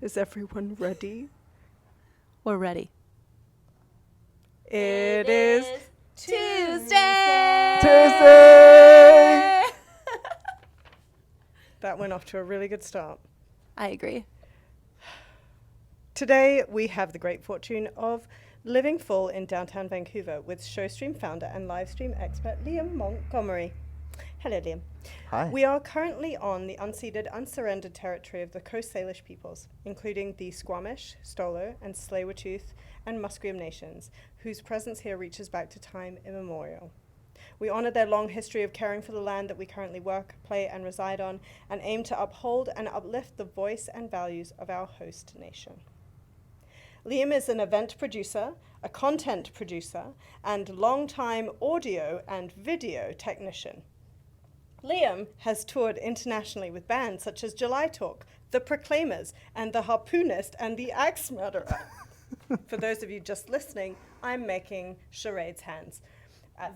Is everyone ready? We're ready. It is Tuesday! Tuesday! That went off to a really good start. I agree. Today, we have the great fortune of living full in downtown Vancouver with Showstream founder and Livestream expert Liam Montgomery. Hello, Liam. Hi. We are currently on the unceded, unsurrendered territory of the Coast Salish peoples, including the Squamish, Stolo, and Tsleil-Waututh and Musqueam nations, whose presence here reaches back to time immemorial. We honour their long history of caring for the land that we currently work, play, and reside on, and aim to uphold and uplift the voice and values of our host nation. Liam is an event producer, a content producer, and long-time audio and video technician. Liam has toured internationally with bands such as July Talk, The Proclaimers, and The Harpoonist and The Axe Murderer. For those of you just listening, I'm making charades hands.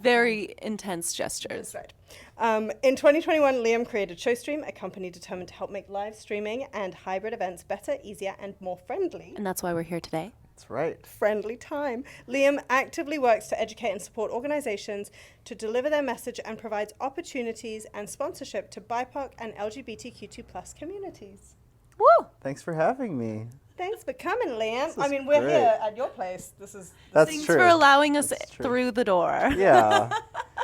Very intense gestures. That's right. In 2021, Liam created Showstream, a company determined to help make live streaming and hybrid events better, easier, and more friendly. And that's why we're here today. That's right. Friendly time. Liam actively works to educate and support organizations to deliver their message and provides opportunities and sponsorship to BIPOC and LGBTQ2+ communities. Woo! Thanks for having me. Thanks for coming, Liam. This I is mean, we're great. here at your place. That's Thanks true. for allowing us That's true. through the door. Yeah.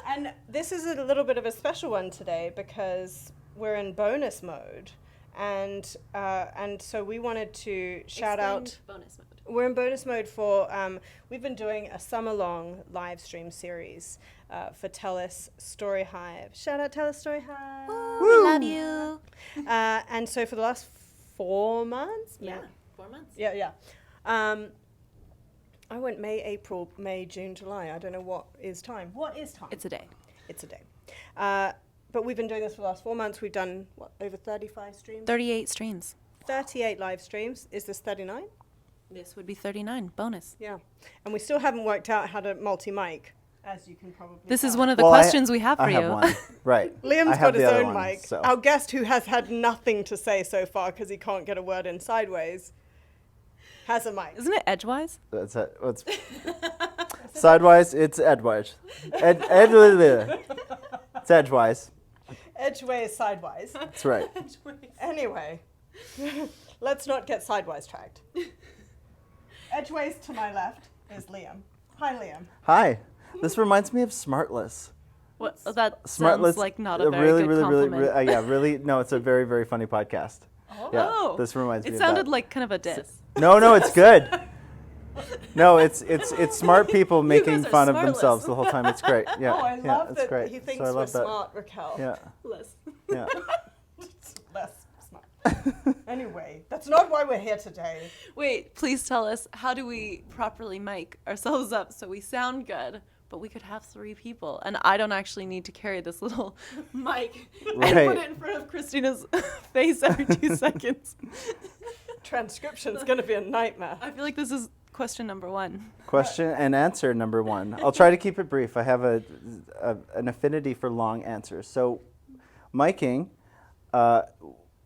And this is a little bit of a special one today because we're in bonus mode. And so we wanted to shout out. Bonus mode. We're in bonus mode for, we've been doing a summer-long live stream series for TELUS Story Hive. Shout out TELUS Story Hive. We love you. And so for the last 4 months? Yeah, 4 months. Yeah. I went May, June, July. I don't know what is time. What is time? It's a day. It's a day. But we've been doing this for the last 4 months. We've done, over 35 streams? 38 streams. 38 live streams. Is this 39? This would be 39. Bonus. Yeah. And we still haven't worked out how to multi-mic, as you can probably This is tell. one of the Well, questions we have for I you. have one. Right. Liam's I got have his the other own one, mic. so. Our guest, who has had nothing to say so far because he can't get a word in sideways, has a mic. Isn't it edgewise? That's it. It's sidewise. It's edgewise. It's edgewise. Edgeways, sidewise. That's right. Anyway, let's not get sidewise tracked. Edgeways to my left is Liam. Hi, Liam. Hi. This reminds me of Smartless. What? That Smartless. sounds like not a very really, good really, compliment. really, yeah, really. No, it's a very, very funny podcast. Oh. Yeah. Oh. This reminds me It of sounded that. like kind of a diss. No, it's good. No, it's smart people making guys are fun of smartless. themselves the whole time. It's great. Yeah. Oh, I yeah, love it's that great. he thinks So I we're love that. smart, Raquel. Yeah. Less. Yeah. Less smart. Anyway, that's not why we're here today. Wait, please tell us, how do we properly mic ourselves up so we sound good, but we could have 3 people, and I don't actually need to carry this little mic and Right. put it in front of Christina's face every 2 seconds. Transcription's going to be a nightmare. I feel like this is question number 1. Question and answer number 1. I'll try to keep it brief. I have an affinity for long answers. So, miking.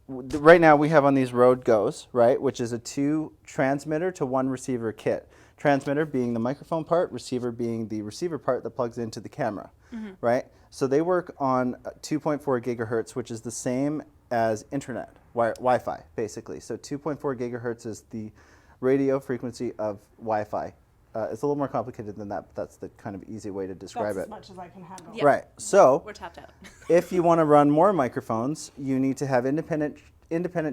Right now we have on these Rode Go's, right, which is a 2 transmitter to 1 receiver kit. Transmitter being the microphone part, receiver being the receiver part that plugs into the camera, right? So they work on 2.4 gigahertz, which is the same as internet, Wi-Fi, basically. So 2.4 gigahertz is the radio frequency of Wi-Fi. It's a little more complicated than that, but that's the kind of easy way to describe That's it. as much as I can handle. Yeah. Right. So We're tapped out. if you want to run more microphones, you need to have independent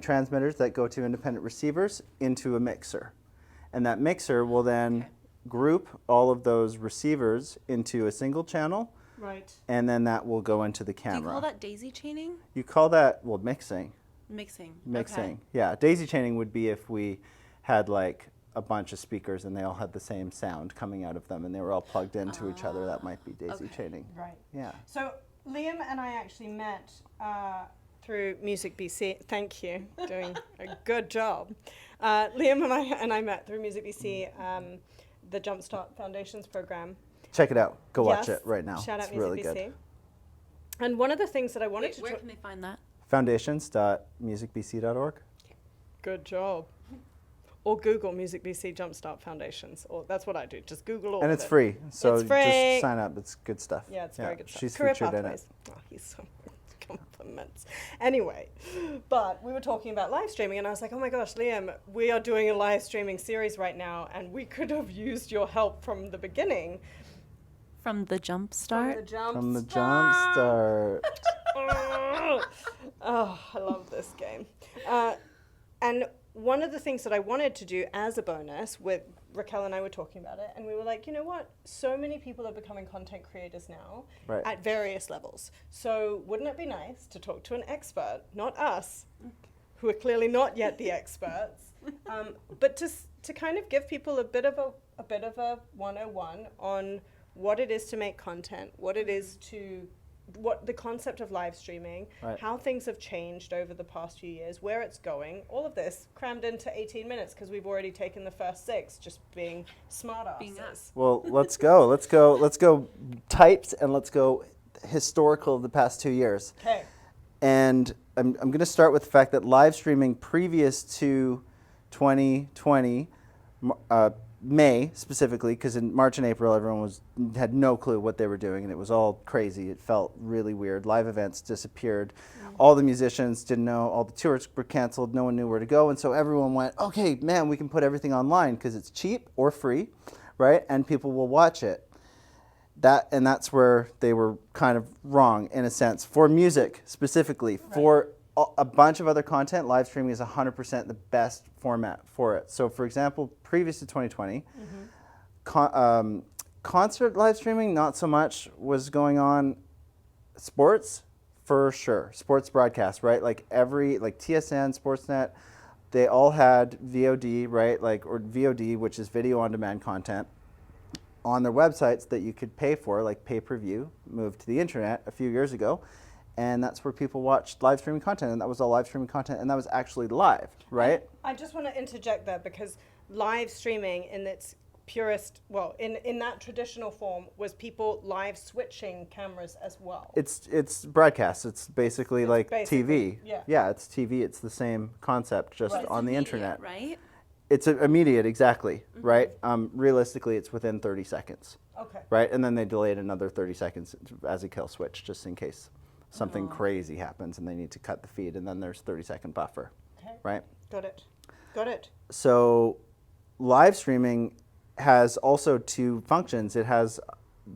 transmitters that go to independent receivers into a mixer. And that mixer will then group all of those receivers into a single channel, Right. and then that will go into the Do camera. you call that daisy chaining? You call that, well, mixing. Mixing. Mixing. Okay. Yeah. Daisy chaining would be if we had like a bunch of speakers and they all had the same sound coming out of them and they were all plugged into each other. That might be daisy Okay. chaining. Right. Yeah. So Liam and I actually met through Musicbc. Thank you, doing a good job. Liam and I met through Musicbc, the Jumpstart Foundations program. Check it out. Go watch Yes. it right now. Shout out it's really Musicbc. good. And one of the things that I wanted Wait, to where talk. can they find that? Foundations.musicbc.org. Good job. or Google Musicbc Jumpstart Foundations, or that's what I do. Just Google all And of it's it. free, so It's free. just sign up. It's good stuff. Yeah, it's very good stuff. She's Career featured pathways. in it. Oh, he's so compliments. Anyway, but we were talking about live streaming, and I was like, oh my gosh, Liam, we are doing a live streaming series right now, and we could have used your help from the beginning. From the jumpstart? From the jumpstart. Oh, I love this game. And one of the things that I wanted to do as a bonus, with Raquel and I were talking about it, and we were like, you know what? So many people are becoming content creators now at various levels. So wouldn't it be nice to talk to an expert, not us, who are clearly not yet the experts, but to kind of give people a bit of a 101 on what it is to make content, what the concept of live streaming, how things have changed over the past few years, where it's going, all of this crammed into 18 minutes because we've already taken the first 6 just being smart asses. Well, let's go types, and let's go historical of the past 2 years. Okay. And I'm going to start with the fact that live streaming previous to 2020, May specifically, because in March and April everyone had no clue what they were doing, and it was all crazy. It felt really weird. Live events disappeared. All the musicians didn't know. All the tours were canceled. No one knew where to go, and so everyone went, okay, man, we can put everything online because it's cheap or free, right? And people will watch it. That's where they were kind of wrong in a sense. For music specifically, for a bunch of other content, live streaming is 100% the best format for it. So for example, previous to 2020, concert live streaming, not so much was going on. Sports, for sure. Sports broadcast, right? Like TSN, Sportsnet, they all had VOD, right? Or VOD, which is video on demand content, on their websites that you could pay for, like pay-per-view, moved to the internet a few years ago. And that's where people watched live streaming content, and that was all live streaming content, and that was actually live, right? I just want to interject there, because live streaming in its purest, in that traditional form, was people live switching cameras as well. It's broadcast. It's basically like TV. Yeah, it's TV. It's the same concept, just on the internet. Right? It's immediate, exactly, right? Realistically, it's within 30 seconds. Okay. Right, and then they delay it another 30 seconds as a kill switch, just in case something crazy happens and they need to cut the feed, and then there's 30-second buffer, right? Got it. So live streaming has also 2 functions. It has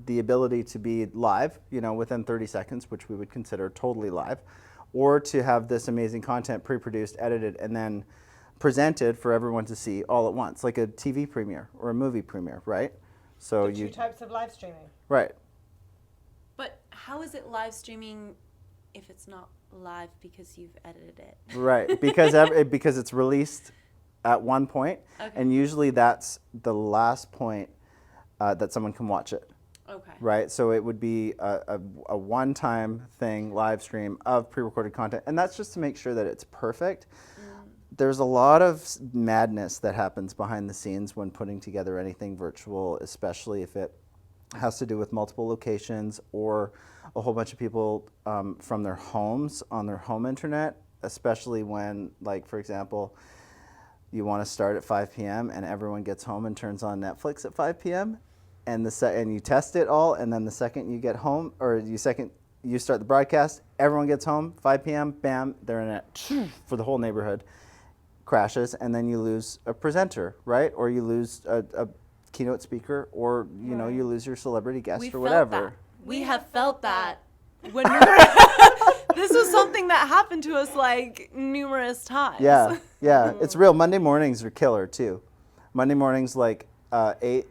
the ability to be live, within 30 seconds, which we would consider totally live, or to have this amazing content pre-produced, edited, and then presented for everyone to see all at once, like a TV premiere or a movie premiere, right? So the 2 types of live streaming. Right. But how is it live streaming if it's not live because you've edited it? Right, because it's released at one point, and usually that's the last point that someone can watch it. Okay. Right, so it would be a one-time thing, live stream of pre-recorded content, and that's just to make sure that it's perfect. There's a lot of madness that happens behind the scenes when putting together anything virtual, especially if it has to do with multiple locations or a whole bunch of people from their homes on their home internet, especially when, for example, you want to start at 5 p.m. and everyone gets home and turns on Netflix at 5 p.m. and you test it all, and then the second you get home, or you start the broadcast, everyone gets home, 5 p.m., bam, they're in it for the whole neighborhood, crashes, and then you lose a presenter, right? Or you lose a keynote speaker, or you lose your celebrity guest or whatever. We have felt that when we were this was something that happened to us numerous times. Yeah, it's real. Monday mornings are killer too. Monday mornings 8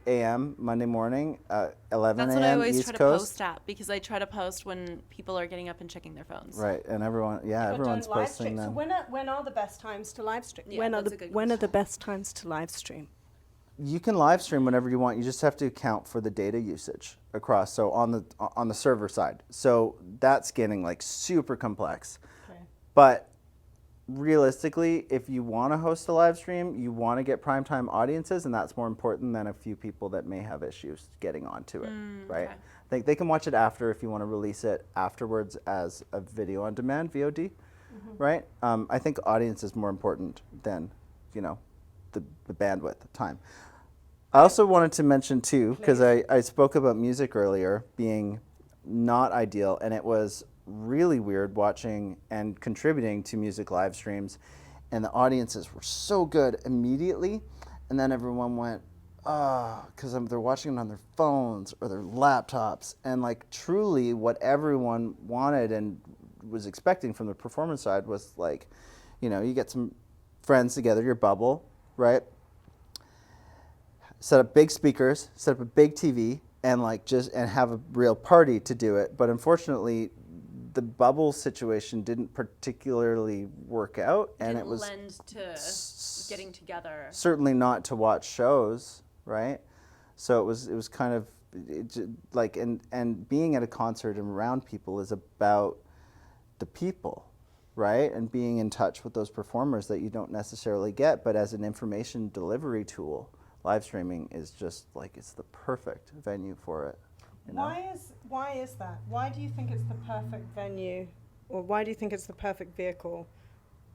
a.m. Monday morning, 11 a.m. That's what I always East try to Coast. post at, because I try to post when people are getting up and checking their phones. Right, and everyone's posting them. So when are the best times to live stream? Yeah, when are that's a good when are question. the best times to live stream? You can live stream whenever you want. You just have to account for the data usage across. So on the server side, so that's getting super complex. Okay. But realistically, if you want to host a live stream, you want to get primetime audiences, and that's more important than a few people that may have issues getting onto it, right? Okay. I think they can watch it after if you want to release it afterwards as a video on demand, VOD, right? I think audience is more important than, the bandwidth, the time. I also wanted to mention too, because I spoke about music earlier being not ideal, and it was really weird watching and contributing to music live streams, and the audiences were so good immediately, and then everyone went, because they're watching it on their phones or their laptops, and like truly what everyone wanted and was expecting from the performance side was like, you know, you get some friends together, your bubble, right? Set up big speakers, set up a big TV, and like and have a real party to do it. But unfortunately, the bubble situation didn't particularly work out, and it was lend to getting together. Certainly not to watch shows, right? So it was kind of like, and being at a concert and around people is about the people, right? And being in touch with those performers that you don't necessarily get, but as an information delivery tool, live streaming is just like, it's the perfect venue for it. You know? Why is that? Why do you think it's the perfect venue, or why do you think it's the perfect vehicle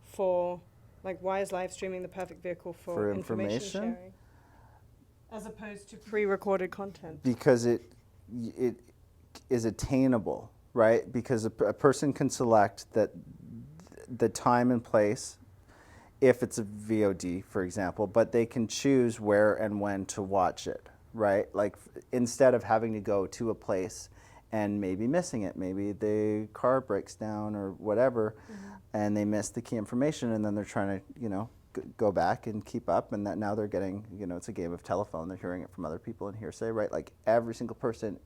for, like, why is live streaming the perfect vehicle for information sharing, as opposed to pre-recorded content? Because it is attainable, right? Because a person can select that the time and place, if it's a VOD, for example, but they can choose where and when to watch it, right? Like, instead of having to go to a place and maybe missing it, maybe the car breaks down or whatever, and they miss the key information, and then they're trying to, you know, go back and keep up, and that now they're getting, you know, it's a game of telephone. They're hearing it from other people and hearsay, right? Like, every single person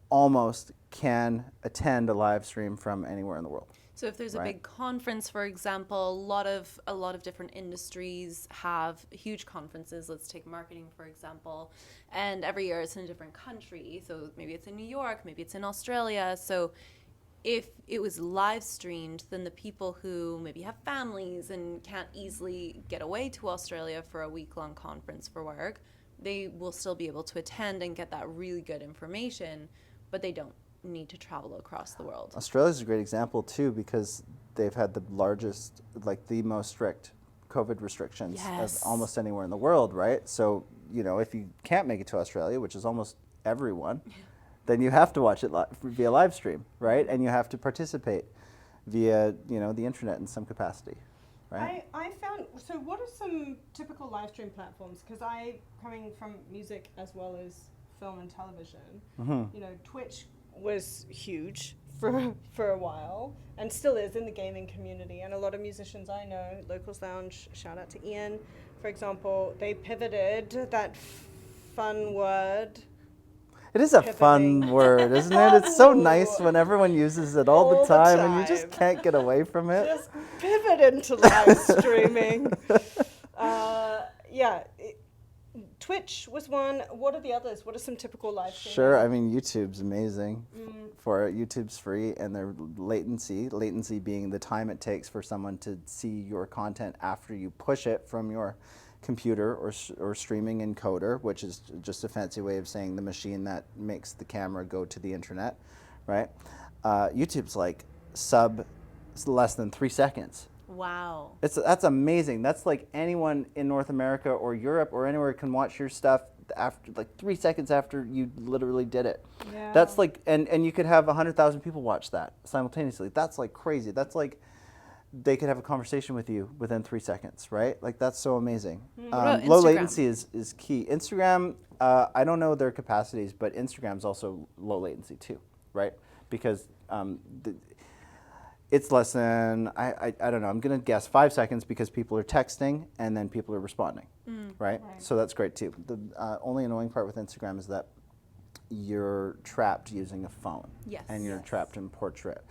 almost can attend a live stream from anywhere in the world. So if there's a big conference, for example, a lot of different industries have huge conferences. Let's take marketing, for example. And every year it's in a different country. So maybe it's in New York, maybe it's in Australia. So if it was live streamed, then the people who maybe have families and can't easily get away to Australia for a week-long conference for work, they will still be able to attend and get that really good information, but they don't need to travel across the world. Australia's a great example too, because they've had the largest, like the most strict COVID restrictions of almost anywhere in the world, right? So, you know, if you can't make it to Australia, which is almost everyone, then you have to watch it via live stream, right? And you have to participate via, you know, the internet in some capacity, right? I found, so what are some typical live stream platforms? Because coming from music as well as film and television, you know, Twitch was huge for a while, and still is in the gaming community. And a lot of musicians I know, Locals Lounge, shout out to Ian, for example, they pivoted that fun word. It is a fun word, isn't it? It's so nice when everyone uses it all the time, and you just can't get away from it. Just pivot into live streaming. Twitch was one. What are the others? What are some typical live streaming? Sure, I mean, YouTube's amazing for it. YouTube's free, and their latency being the time it takes for someone to see your content after you push it from your computer or streaming encoder, which is just a fancy way of saying the machine that makes the camera go to the internet, right? YouTube's like less than 3 seconds. Wow. That's amazing. That's like anyone in North America or Europe or anywhere can watch your stuff after like 3 seconds after you literally did it. Yeah. That's like, and you could have 100,000 people watch that simultaneously. That's like crazy. That's like, they could have a conversation with you within 3 seconds, right? Like, that's so amazing. Low latency is key. Instagram, I don't know their capacities, but Instagram's also low latency too, right? Because it's less than, I don't know, I'm going to guess 5 seconds, because people are texting and then people are responding, right? So that's great too. The only annoying part with Instagram is that you're trapped using a phone. Yes. And you're trapped in portrait.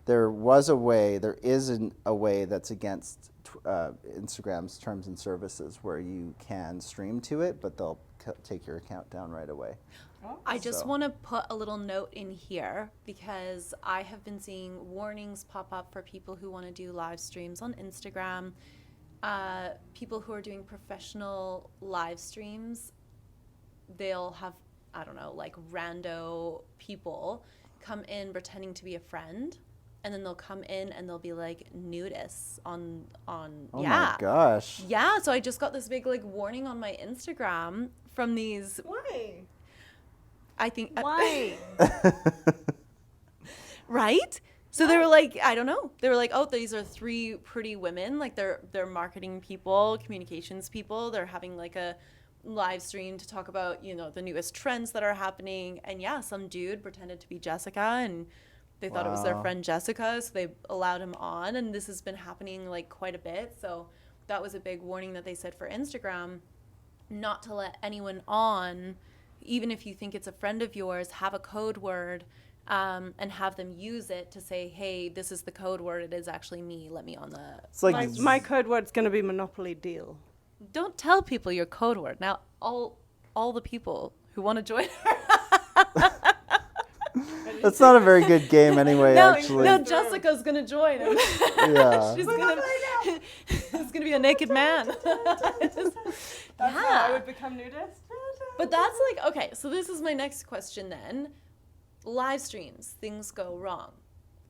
There isn't a way that's against Instagram's terms and services where you can stream to it, but they'll take your account down right away. I just want to put a little note in here, because I have been seeing warnings pop up for people who want to do live streams on Instagram. People who are doing professional live streams, they'll have, I don't know, like rando people come in pretending to be a friend and then they'll come in and they'll be like nudists on Oh my gosh. Yeah, so I just got this big like warning on my Instagram from these. Why? I think Why? right? So they were like, I don't know. They were like, oh, these are 3 pretty women. Like they're marketing people, communications people. They're having like a live stream to talk about, you know, the newest trends that are happening. And yeah, some dude pretended to be Jessica and they thought it was their friend Jessica. So they allowed him on. And this has been happening like quite a bit. So that was a big warning that they said for Instagram, not to let anyone on, even if you think it's a friend of yours, have a code word. And have them use it to say, hey, this is the code word. It is actually me. Let me on the... It's like My code word's going to be Monopoly deal. Don't tell people your code word. Now, all the people who want to join That's not a very good game anyway, actually. No, Jessica's going to join. Yeah. She's going to... It's going to be a naked man. That's how I would become nudist. But that's like, okay, so this is my next question then. Live streams, things go wrong.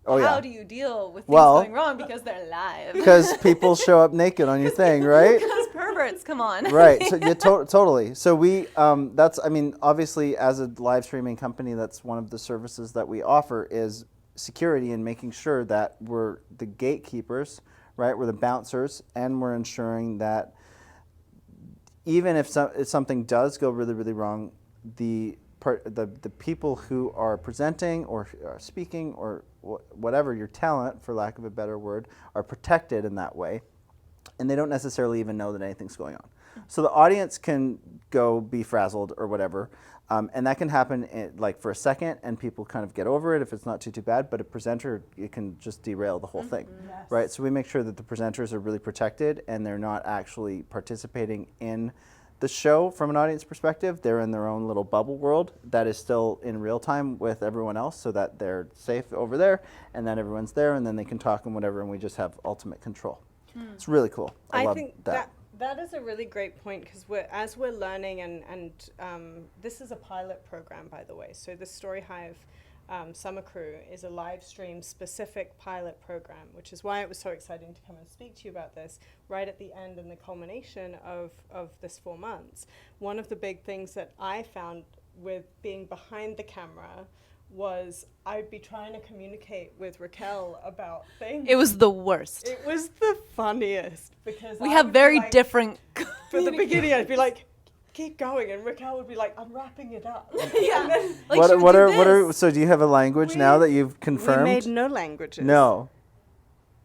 Oh, yeah. How do you deal with things going wrong because they're live? Because people show up naked on your thing, right? Because perverts, come on. Right. So yeah, totally. So we, obviously as a live streaming company, that's one of the services that we offer is security and making sure that we're the gatekeepers, right? We're the bouncers, and we're ensuring that even if something does go really, really wrong, the people who are presenting or are speaking or whatever, your talent, for lack of a better word, are protected in that way, and they don't necessarily even know that anything's going on. So the audience can go be frazzled or whatever, and that can happen like for a second, and people kind of get over it if it's not too bad, but a presenter, it can just derail the whole thing, right? So we make sure that the presenters are really protected and they're not actually participating in the show from an audience perspective. They're in their own little bubble world that is still in real time with everyone else, so that they're safe over there and then everyone's there and then they can talk and whatever, and we just have ultimate control. It's really cool. I love think that. That is a really great point, because as we're learning, and this is a pilot program, by the way. So the Story Hive Summer Crew is a live stream specific pilot program, which is why it was so exciting to come and speak to you about this right at the end and the culmination of this 4 months. One of the big things that I found with being behind the camera was I'd be trying to communicate with Raquel about things. It was the worst. It was the funniest, because We have very different... For the beginning, I'd be like, keep going, and Raquel would be like, I'm wrapping it up. Yeah. Then, Like, So do you have a language now that you've confirmed? we made no languages. No.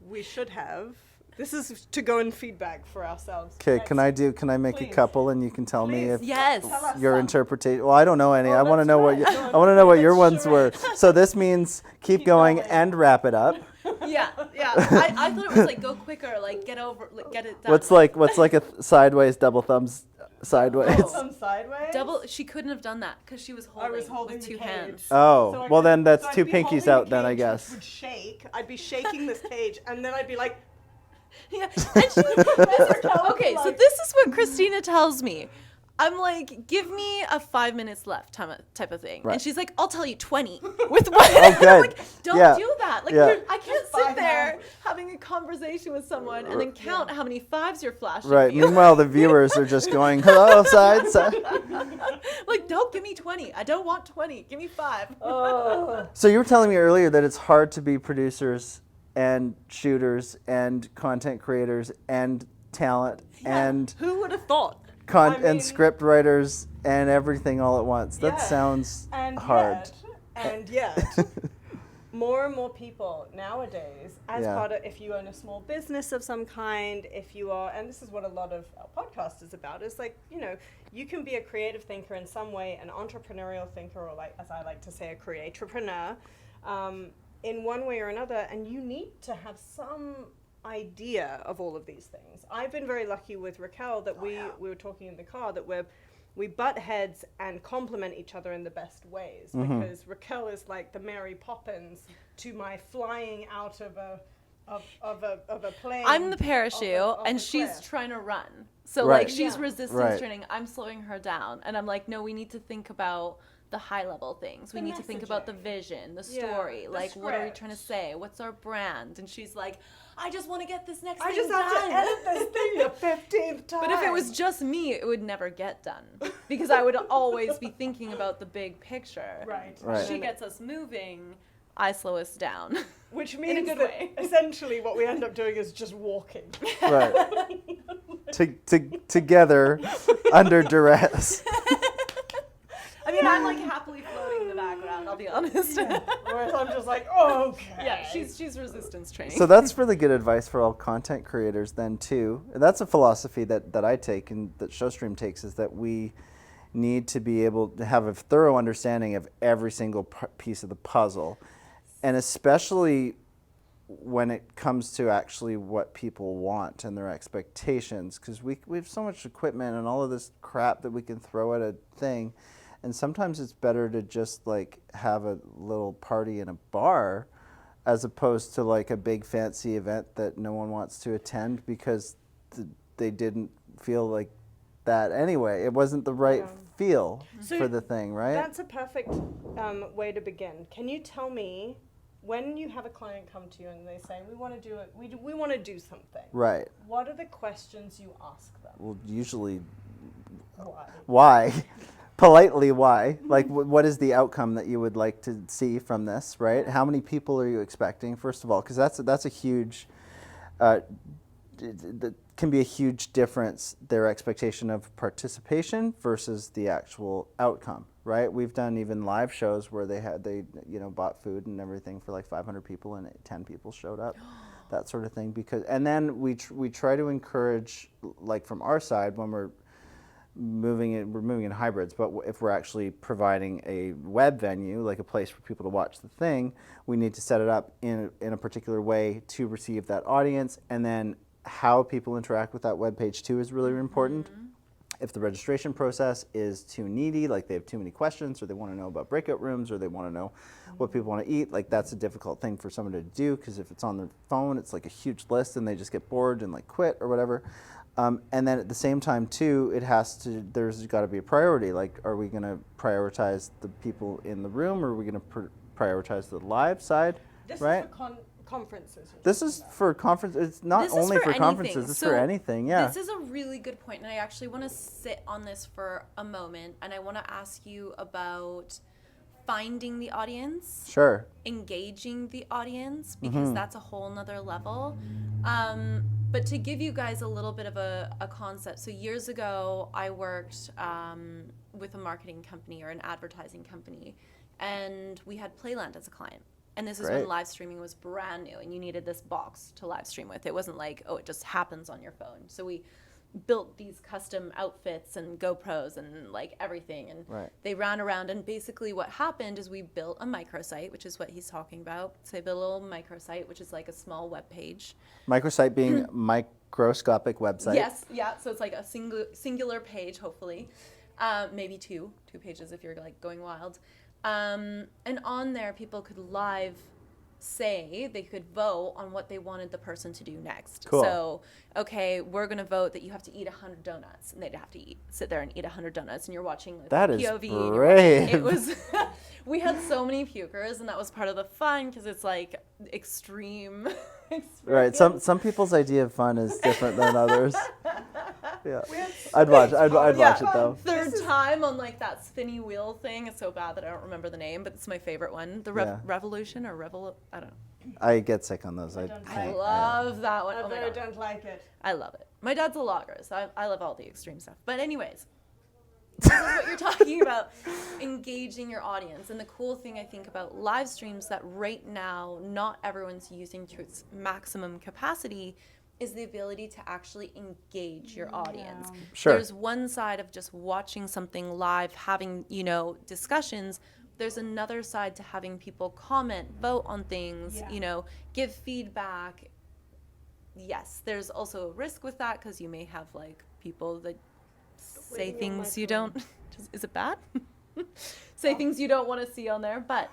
We should have. This is to go and feedback for ourselves. Okay, can I make Please. a couple and you can tell me if Yes. Tell us your some. interpretation. Well, I don't know any. Oh, I want to that's know right. I want to know what your ones were. So this means keep going going. and wrap it up. Yeah. I thought it was like, go quicker, like, get it done. What's like a sideways double thumbs sideways? Some sideways. She couldn't have done that because she was holding, I was holding with the 2 cage. hands. Oh, So I well could- then that's so I'd 2 be pinkies holding out the then, I cage, guess. which would shake. I'd be shaking this cage, and then I'd be like, Yeah. And she okay, so this is what Christina tells me. I'm like, give me a 5 minutes left type of thing. Right. And she's like, I'll tell you 20 with one. Oh, good. I'm like, don't Yeah. do that. Like, Yeah. I can't Just sit 5 there minutes. having a conversation with someone and then count how many 5s you're flashing. Right. me. Meanwhile, the viewers are just going, hello, side. Like, don't give me 20. I don't want 20. Give me 5. So you were telling me earlier that it's hard to be producers and shooters and content creators and talent and who would have thought? and script writers and everything all at once. That sounds hard. Yet, more and more people nowadays, as part of, if you own a small business of some kind, if you are, and this is what a lot of our podcast is about, is like, you can be a creative thinker in some way, an entrepreneurial thinker, or like, as I like to say, a creatorpreneur, in one way or another, and you need to have some idea of all of these things. I've been very lucky with Raquel that we were talking in the car that we butt heads and complement each other in the best ways, because Raquel is like the Mary Poppins to my flying out of a plane. I'm the parachute, of and a she's cliff. trying to run. So, Right. like, she's resistance Right. training. I'm slowing her down. And I'm like, no, we need to think about the high level things. We The need to think about the messaging. vision, the Yeah, story, the like what are we trying to script. say? What's our brand? And she's like, I just want to get this next I thing just have done. to edit this thing the 15th time. But if it was just me, it would never get done because I would always be thinking about the big picture. Right. Right. She gets us moving, I slow us down. Which in a means good that way. essentially what we end up doing is just walking. Right. Together under duress. I mean, I'm like happily floating in the background, I'll be honest. Whereas I'm just like, oh, okay. Yeah, she's resistance training. So that's really good advice for all content creators then too. And that's a philosophy that I take and that Showstream takes, is that we need to be able to have a thorough understanding of every single piece of the puzzle. And especially when it comes to actually what people want and their expectations, because we have so much equipment and all of this crap that we can throw at a thing. And sometimes it's better to just like have a little party in a bar as opposed to like a big fancy event that no one wants to attend because they didn't feel like that anyway. It wasn't the right feel So for the thing, right? That's a perfect way to begin. Can you tell me, when you have a client come to you and they say, we want to do it, we want to do something. Right. What are the questions you ask them? Well, usually, Why? why? Politely, why? Like, what is the outcome that you would like to see from this, right? How many people are you expecting, first of all? Because that's a huge, that can be a huge difference, their expectation of participation versus the actual outcome, right? We've done even live shows where they bought food and everything for like 500 people and 10 people showed up, that sort of thing. And then we try to encourage, like from our side, when we're moving in hybrids, but if we're actually providing a web venue, like a place for people to watch the thing, we need to set it up in a particular way to receive that audience. And then how people interact with that web page too is really important. If the registration process is too needy, like they have too many questions, or they want to know about breakout rooms, or they want to know what people want to eat, like that's a difficult thing for someone to do, because if it's on their phone, it's like a huge list and they just get bored and like quit or whatever. And then at the same time too, there's got to be a priority. Like, are we going to prioritize the people in the room, or are we going to prioritize the live side, This right? is for conferences. This is for conference. It's not This is only for anything. conferences. It's for anything. Yeah. This is a really good point, and I actually want to sit on this for a moment, and I want to ask you about finding the audience, Sure. engaging the audience, because that's a whole nother level. But to give you guys a little bit of a concept, so years ago I worked with a marketing company or an advertising company, and we had Playland as a client. And this is when Great. live streaming was brand new, and you needed this box to live stream with. It wasn't like, oh, it just happens on your phone. So we built these custom outfits and GoPros and like everything, and they ran around, and basically what happened is we built a microsite, which is what he's talking about. So they built a little microsite, which is like a small web page. Microsite being microscopic website. Yes, yeah. So it's like a singular page, hopefully, maybe two pages if you're like going wild. And on there, people could live say, they could vote on what they wanted the person to do next. Cool. So, okay, we're going to vote that you have to eat 100 donuts, and they'd have to sit there and eat 100 donuts, and you're watching like That is POV. brave. It was, we had so many pukers, and that was part of the fun, because it's like extreme. Right. Some people's idea of fun is different than others. Yeah. I'd watch it though. Third time on like that spinny wheel thing. It's so bad that I don't remember the name, but it's my favorite one. The Revolution or I don't know. I get sick on those. I love that one. Oh my I God. don't like it. I love it. My dad's a logger, so I love all the extreme stuff. But anyways, this is what you're talking about, engaging your audience. And the cool thing I think about live streams that right now not everyone's using to its maximum capacity is the ability to actually engage your audience. Sure. There's one side of just watching something live, having, discussions. There's another side to having people comment, vote on things, give feedback. Yes, there's also a risk with that, because you may have like people that say things you don't. Is it bad? Say things you don't want to see on there, but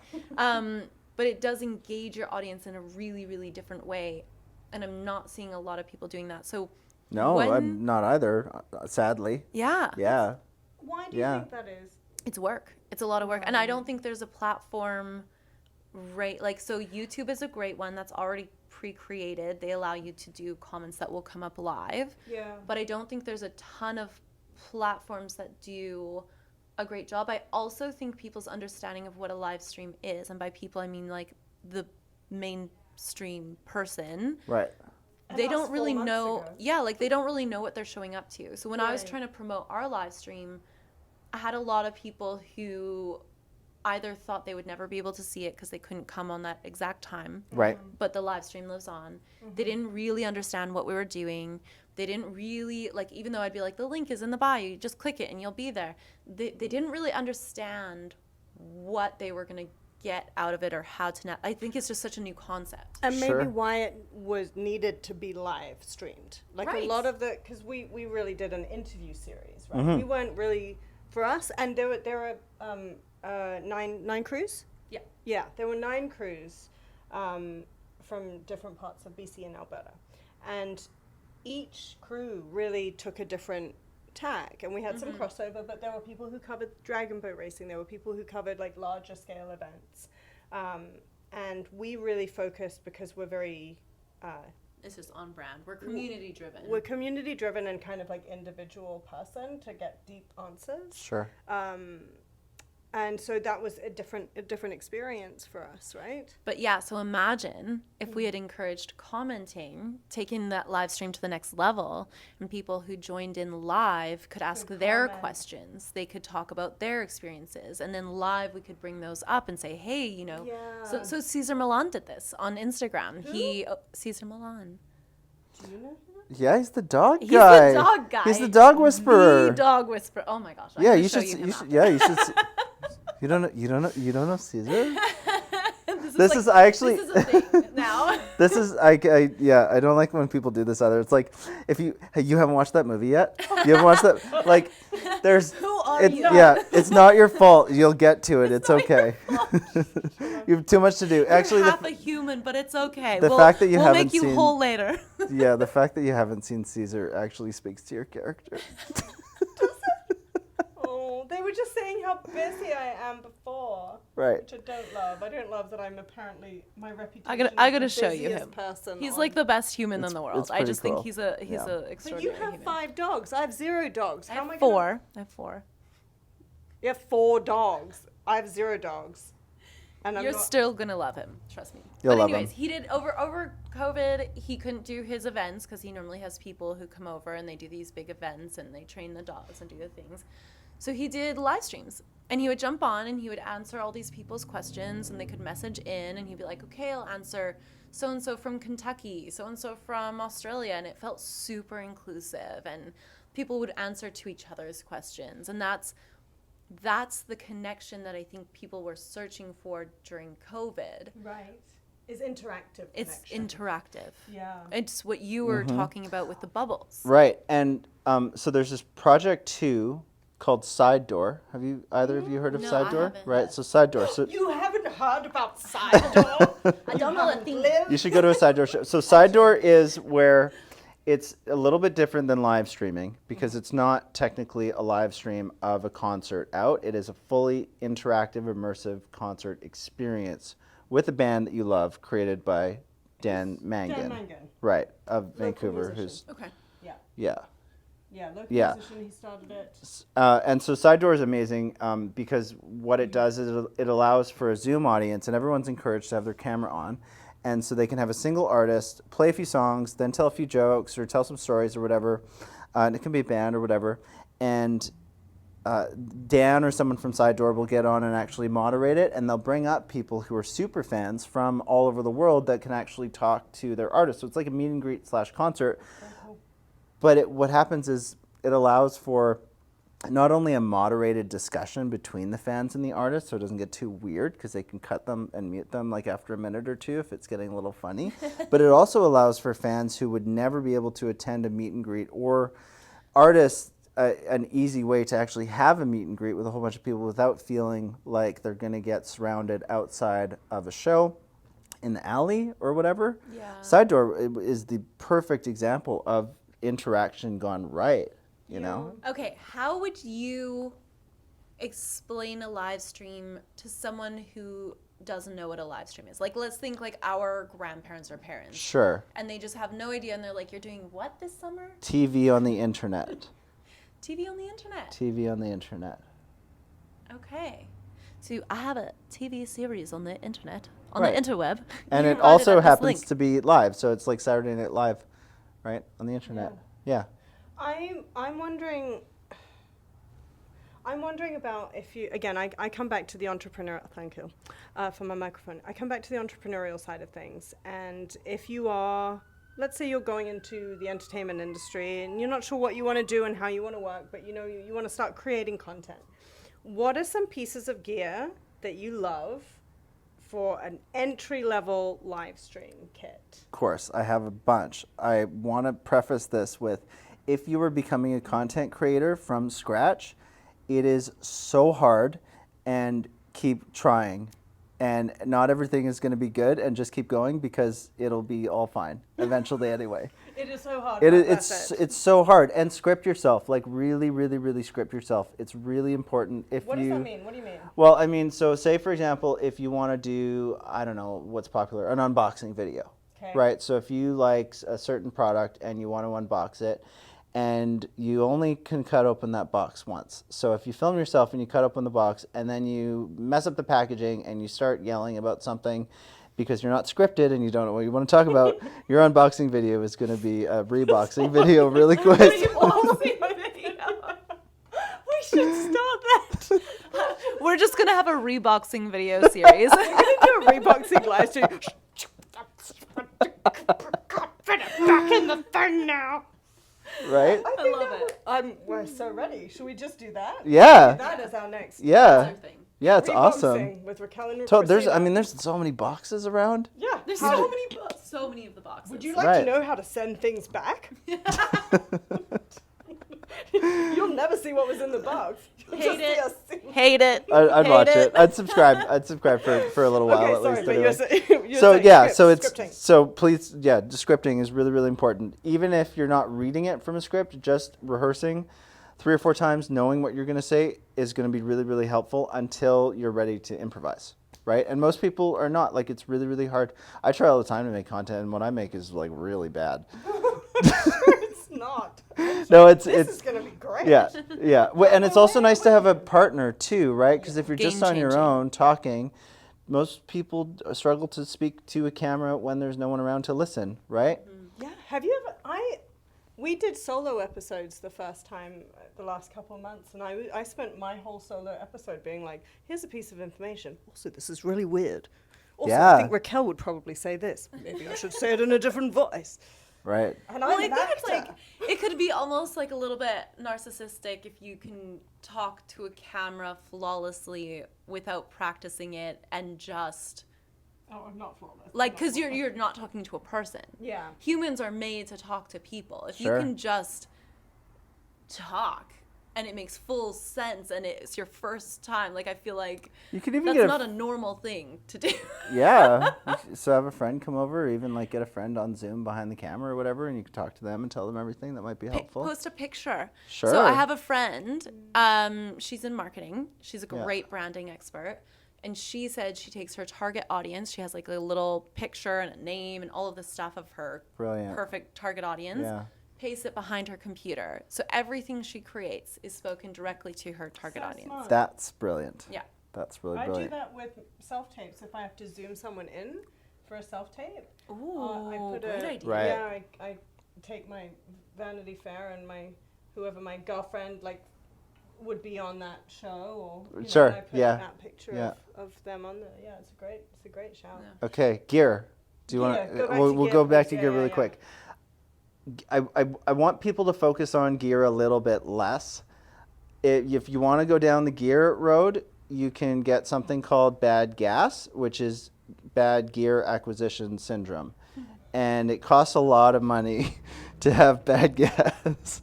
it does engage your audience in a really, really different way, and I'm not seeing a lot of people doing that. So No, I'm not either. Sadly. Yeah. Yeah. Why do you think that is? It's work. It's a lot of work. And I don't think there's a platform, right? Like, so YouTube is a great one that's already pre-created. They allow you to do comments that will come up live. Yeah. But I don't think there's a ton of platforms that do a great job. I also think people's understanding of what a live stream is, and by people I mean like the mainstream person, Right. they And don't that's really 4 months know. ago. Yeah, like they don't really know what they're showing up to. So when I was Right. trying to promote our live stream, I had a lot of people who either thought they would never be able to see it because they couldn't come on that exact time, Right. but the live stream lives on. They didn't really understand what we were doing. They didn't really, like, even though I'd be like, the link is in the bio, you just click it and you'll be there. They didn't really understand what they were going to get out of it or how to I think it's just such a new concept. And maybe Sure. why it was needed to be live streamed. Like Right. a lot of the, because we really did an interview series, right? We weren't really, for us, and there were 9 crews. Yeah. Yeah, there were 9 crews from different parts of BC and Alberta. And each crew really took a different tack. And we had some crossover, but there were people who covered dragon boat racing. There were people who covered like larger scale events. And we really focused because we're very... It's just on brand. We're community driven. we're community driven and kind of like individual person to get deep answers. Sure. And so that was a different experience for us, right? But yeah, so imagine if we had encouraged commenting, taking that live stream to the next level, and people who joined in live could ask their comment. questions. They could talk about their experiences. And then live, we could bring those up and say, hey, you know. Yeah. So Cesar Milan did this on Instagram. Cesar Milan. Do you know? Yeah, he's the dog He's guy. the dog guy. He's the dog whisperer. The dog whisperer. Oh my gosh. I'm Yeah, gonna you show should. him You after. should. Yeah, you should. You don't know Caesar? This is actually. This is a thing now. This is I don't like when people do this either. It's like if you haven't watched that movie yet. You haven't watched that. Like there's. Who are It's, you? yeah, it's not your fault. You'll get to it. It's okay. You have too much to do. Actually, You're half a human, but it's okay. the fact that you we'll haven't make you seen- whole later. yeah, the fact that you haven't seen Caesar actually speaks to your character. Oh, they were just saying how busy I am before. Right. Which I don't love. I don't love that I'm apparently my reputation. I gotta is the show you busiest him. Person He's on- like the best human in It's- the world. it's I pretty just cool. think he's a Yeah. But you extraordinary have human. 5 dogs. I have 0 dogs. I How am I have gonna? 4. I have 4. You have 4 dogs. I have 0 dogs. And You're not, still gonna love him. Trust me. You'll But love anyways, him. he did over COVID. He couldn't do his events because he normally has people who come over and they do these big events and they train the dogs and do the things. So he did live streams, and he would jump on and he would answer all these people's questions, and they could message in, and he'd be like, okay, I'll answer so-and-so from Kentucky, so-and-so from Australia, and it felt super inclusive, and people would answer to each other's questions, and that's the connection that I think people were searching for during COVID. right. Is interactive. It's connection. interactive. Yeah. It's what you were talking about with the bubbles. Right, and so there's this project 2 called Side Door. Have you either of you heard of No, Side I Door? haven't. Right, so Side Door. So You haven't heard about Side Door? I don't know a thing. you should go to a Side Door show. So Side Door is where it's a little bit different than live streaming because it's not technically a live stream of a concert out. It is a fully interactive, immersive concert experience with a band that you love, created by Dan Mangan. Mangan. Right, of Vancouver, musician. who's, Okay. Yeah. yeah. Yeah, local Yeah. musician, he started it. And so Side Door is amazing because what it does is it allows for a Zoom audience, and everyone's encouraged to have their camera on. And so they can have a single artist, play a few songs, then tell a few jokes or tell some stories or whatever. And it can be a band or whatever. And Dan or someone from Side Door will get on and actually moderate it, and they'll bring up people who are super fans from all over the world that can actually talk to their artists. So it's like a meet and greet / concert. But what happens is it allows for not only a moderated discussion between the fans and the artists, so it doesn't get too weird because they can cut them and mute them like after a minute or two if it's getting a little funny. But it also allows for fans who would never be able to attend a meet and greet or artists an easy way to actually have a meet and greet with a whole bunch of people without feeling like they're going to get surrounded outside of a show in the alley or whatever. Yeah. Side Door is the perfect example of interaction gone right, you know? Okay, how would you explain a live stream to someone who doesn't know what a live stream is? Like, let's think like our grandparents or parents. Sure. And they just have no idea, and they're like, "You're doing what this summer?" TV on the internet. TV on the internet. TV on the internet. Okay. So I have a TV series on the internet, on Right. the interweb. And You it can find also at this happens link. to be live, so it's like Saturday Night Live, right, on the internet. Yeah. I'm wondering about if you, again, I come back to the entrepreneur, thank you for my microphone. I come back to the entrepreneurial side of things. And if you are, let's say you're going into the entertainment industry and you're not sure what you want to do and how you want to work, but you know you want to start creating content. What are some pieces of gear that you love for an entry-level live stream kit? Of course, I have a bunch. I want to preface this with, if you are becoming a content creator from scratch, it is so hard, and keep trying. And not everything is going to be good, and just keep going, because it'll be all fine eventually anyway. It is so hard. It's so hard. And script yourself, like really, really, really script yourself. It's really important. What does that mean? What do you mean? Well, I mean, so say for example, if you want to do, I don't know what's popular, an unboxing video, right? So if you like a certain product and you want to unbox it, and you only can cut open that box once. So if you film yourself and you cut open the box and then you mess up the packaging and you start yelling about something because you're not scripted and you don't know what you want to talk about, your unboxing video is going to be a reboxing video really quick. Reboxing video. We should start that. We're just going to have a reboxing video series. We're going to do a reboxing live stream. Put it back in the thing now. Right? I love it. We're so ready. Should we just do that? Yeah. That is our next. Yeah. Thing. Yeah, it's Reboxing awesome. with Raquel and There's so many boxes around. Yeah. There's How- so many of the boxes. Would you like Right. to know how to send things back? You'll never see what was in the box. You'll Hate just see it. us sing. Hate it. I'd Hate watch it. I'd subscribe for a little while Okay, at sorry, least. but Anyway. you're So saying yeah, so it's scripting. so please, yeah, the scripting is really, really important. Even if you're not reading it from a script, just rehearsing 3 or 4 times, knowing what you're going to say is going to be really, really helpful until you're ready to improvise, right? And most people are not. Like, it's really, really hard. I try all the time to make content, and what I make is like really bad. It's not. No, This is gonna be great. yeah, yeah. Well, and it's also nice to have a partner too, right? Because if you're just on your Game-changing. own talking, most people struggle to speak to a camera when there's no one around to listen, right? Yeah. Have you ever? We did solo episodes the first time the last couple of months, and I spent my whole solo episode being like, "Here's a piece of information. Also, this is really weird. Also, Yeah. I think Raquel would probably say this. Maybe I should say it in a different voice." Right. And Well, I'm I an think it's actor. like, it could be almost like a little bit narcissistic if you can talk to a camera flawlessly without practicing it, and just Oh, I'm not flawless. like, because you're not talking to a person. Yeah. Humans are made to talk to people. If Sure. you can just talk and it makes full sense and it's your first time, like, I feel like You could even that's get not a normal thing to do. yeah. So have a friend come over, or even like get a friend on Zoom behind the camera or whatever, and you can talk to them and tell them everything that might be helpful. Post a picture. Sure. So I have a friend. She's in marketing. She's a Yeah. great branding expert. And she said she takes her target audience. She has like a little picture and a name and all of the stuff of her Brilliant. perfect target audience. Yeah. Pastes it behind her computer. So everything she creates is spoken directly to her target So audience. smart. That's brilliant. Yeah. That's really I do brilliant. that with self-tapes. If I have to zoom someone in for a self-tape, Ooh, I put great a idea. Right. yeah. I take my Vanity Fair and my girlfriend like would be on that show, or Sure, and I put yeah, that picture yeah. of them on there. Yeah, it's a great shout. Yeah. Okay, gear. Do you Gear. want Go back We'll to we'll gear, go back please. to Yeah, gear yeah, really yeah. quick. I want people to focus on gear a little bit less. If you want to go down the gear road, you can get something called bad gas, which is bad gear acquisition syndrome. And it costs a lot of money to have bad gas.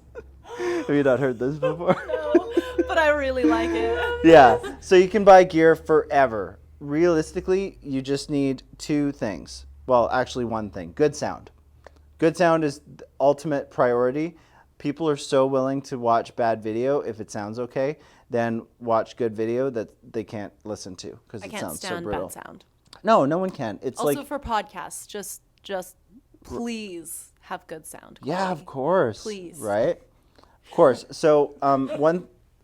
Have you not heard this before? No, but I really like it. Yeah, so you can buy gear forever. Realistically, you just need 2 things. Well, actually 1 thing. Good sound. Good sound is the ultimate priority. people are so willing to watch bad video if it sounds okay, than watch good video that they can't listen to because it sounds so stand brutal. bad sound. No, no one can. It's Also like for podcasts, just please have good sound quality. yeah, of course. Please. Right? Of course. So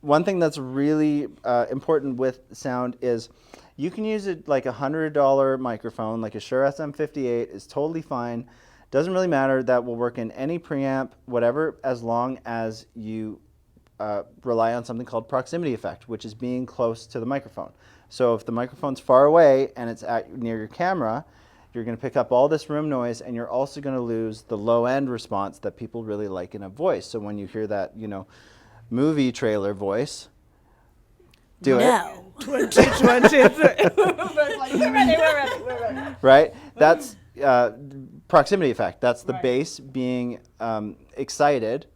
one thing that's really important with sound is you can use it like $100 microphone, like a Shure SM58 is totally fine. Doesn't really matter. That will work in any preamp, whatever, as long as you rely on something called proximity effect, which is being close to the microphone. So if the microphone's far away and it's near your camera, you're going to pick up all this room noise, and you're also going to lose the low end response that people really like in a voice. So when you hear that, movie trailer voice, do it. 2023. We're ready. Right? That's proximity effect. That's the Right. bass being excited,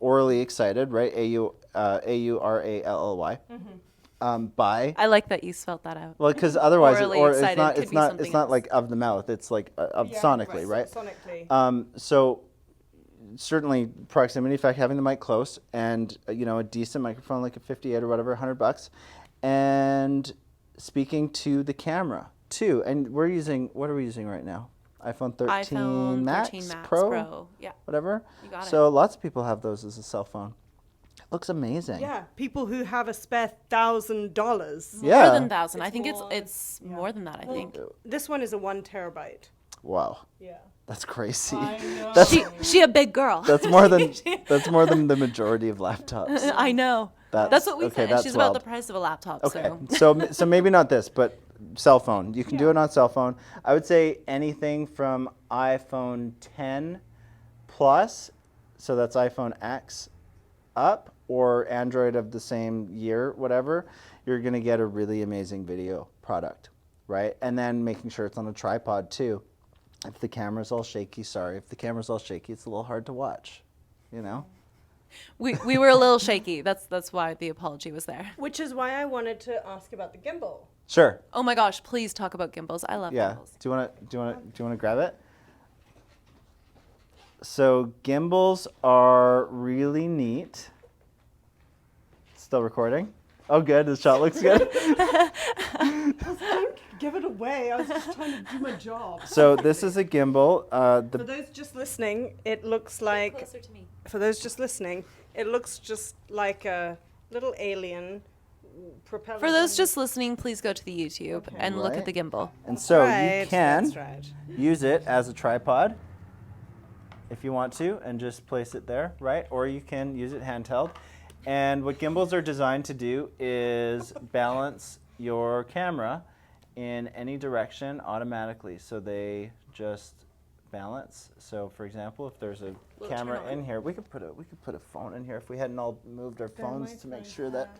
orally excited, right? AURALLY. By I like that you spelled that out. well, because otherwise, Orally or excited could it's be not something like else. of the mouth. It's like sonically, right? Sonically. So certainly proximity effect, having the mic close, and a decent microphone like a 58 or whatever, $100, and speaking to the camera too. And what are we using right now? iPhone 13 iPhone Max, 13 Max Pro, Yeah. whatever. You got it. So lots of people have those as a cell phone. It looks amazing. Yeah, people who have a spare $1,000. Yeah. More than 1,000. I think more. it's more than that, I think. This one is a 1 terabyte. Wow, Yeah. that's crazy. I know. That's She a big girl. that's more than the majority of laptops. I know. That's what we okay, said. that's She's about the wild. price of a laptop. Okay, So so maybe not this, but cell phone. You can do it on cell phone. I would say anything from iPhone 10 plus, so that's iPhone X up, or Android of the same year, whatever, you're going to get a really amazing video product, right? And then making sure it's on a tripod too. If the camera's all shaky, it's a little hard to watch, we were a little shaky. That's why the apology was there. Which is why I wanted to ask about the gimbal. Sure. Oh my gosh, please talk about gimbals. I love Yeah. gimbals. Do you want to grab it? So gimbals are really neat. Still recording? Oh, good. The shot looks good. Don't give it away. I was just trying to do my job. So this is a gimbal. For those just listening, it looks like. Closer to me. For those just listening, it looks just like a little alien propeller. For those just listening, please go to the YouTube and look at the gimbal. And so Right, you can that's right. use it as a tripod if you want to, and just place it there, right? Or you can use it handheld. And what gimbals are designed to do is balance your camera in any direction automatically. So they just balance. So for example, if there's a camera in here, we could put a phone in here if we hadn't all moved our phones to make sure that.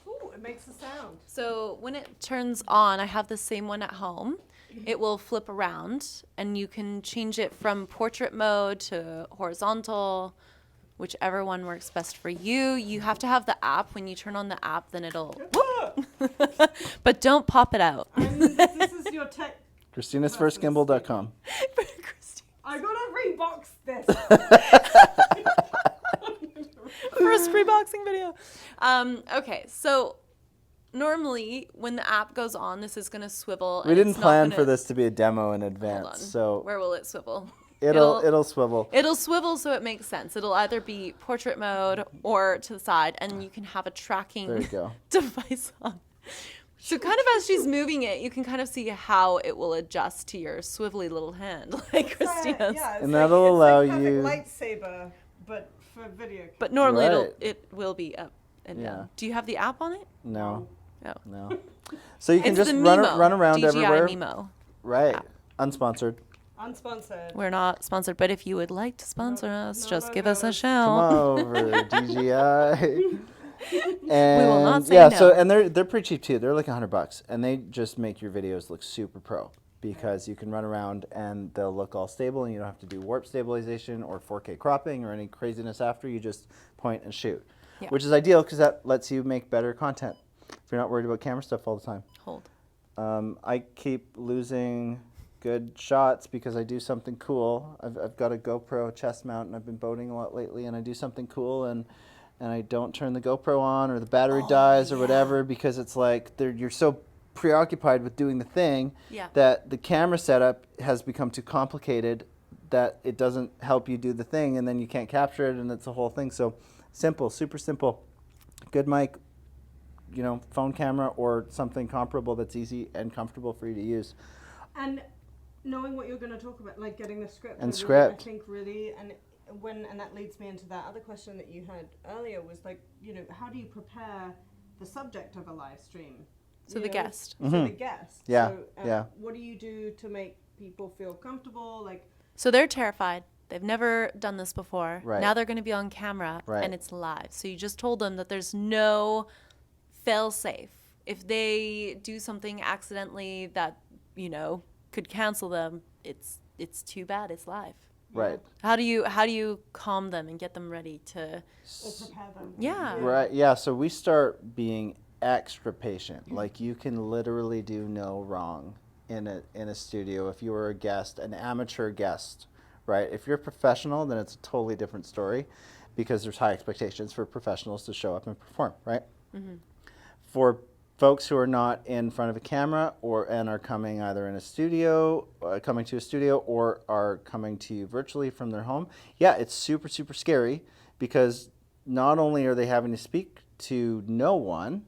Ooh, it makes a sound. So when it turns on, I have the same one at home. It will flip around, and you can change it from portrait mode to horizontal, whichever one works best for you. You have to have the app. When you turn on the app, then it'll. But don't pop it out. This is your tech. Christina'sFirstGimbal.com. I gotta rebox this. First reboxing video. Okay, so normally when the app goes on, this is gonna swivel. We and didn't it's not plan gonna- for this to be a demo in Hold advance, on. so Where will it swivel? it'll swivel. It'll swivel so it makes sense. It'll either be portrait mode or to the side, and you can have a tracking There you go. device on. So kind of as she's moving it, you can kind of see how it will adjust to your swivelly little hand, like Christina's. Yeah, And that'll allow it's like you- lightsaber, but for video. But normally Right. it will be up and Yeah. down. Do you have the app on it? No, No. no. So you can It's just the run Mimo, around DJI everywhere. Mimo. Right. app. Unsponsored. Unsponsored. We're not sponsored, but if you would like to sponsor us, no, just no, give no. us a Come shout. over, DJI. And will not say yeah, no. so and they're pretty cheap too. They're like $100, and they just make your videos look super pro because you can run around and they'll look all stable, and you don't have to do warp stabilization or 4K cropping or any craziness after. You just point and shoot, Yeah. which is ideal because that lets you make better content if you're not worried about camera stuff all the time. Hold. I keep losing good shots because I do something cool. I've got a GoPro chest mount, and I've been boating a lot lately, and I do something cool, and I don't turn the GoPro on, or the battery dies or whatever, because it's like you're so preoccupied with doing the thing that the camera setup has become too complicated that it doesn't help you do the thing, and then you can't capture it, and it's a whole thing. So simple, super simple. Good mic, phone camera or something comparable that's easy and comfortable for you to use. And knowing what you're going to talk about, like getting the script. And I think really, and that leads me into that other question that you had earlier, was like, how do you prepare the subject of a live stream? So the guest. So the guest. Yeah, So, what do you do to make people feel comfortable? So they're terrified. They've never done this before. Right. Now they're going to be on camera and it's live. So you just told them that there's no fail safe. If they do something accidentally that, could cancel them, it's too bad. It's live. Right. How do you calm them and get them ready to or prepare them? Yeah. Right. Yeah. So we start being extra patient. Like, you can literally do no wrong in a studio if you were a guest, an amateur guest, right? If you're a professional, then it's a totally different story, because there's high expectations for professionals to show up and perform, right? Mm-hmm. For folks who are not in front of a camera and are coming either in a studio, coming to a studio, or are coming to you virtually from their home, it's super, super scary, because not only are they having to speak to no one,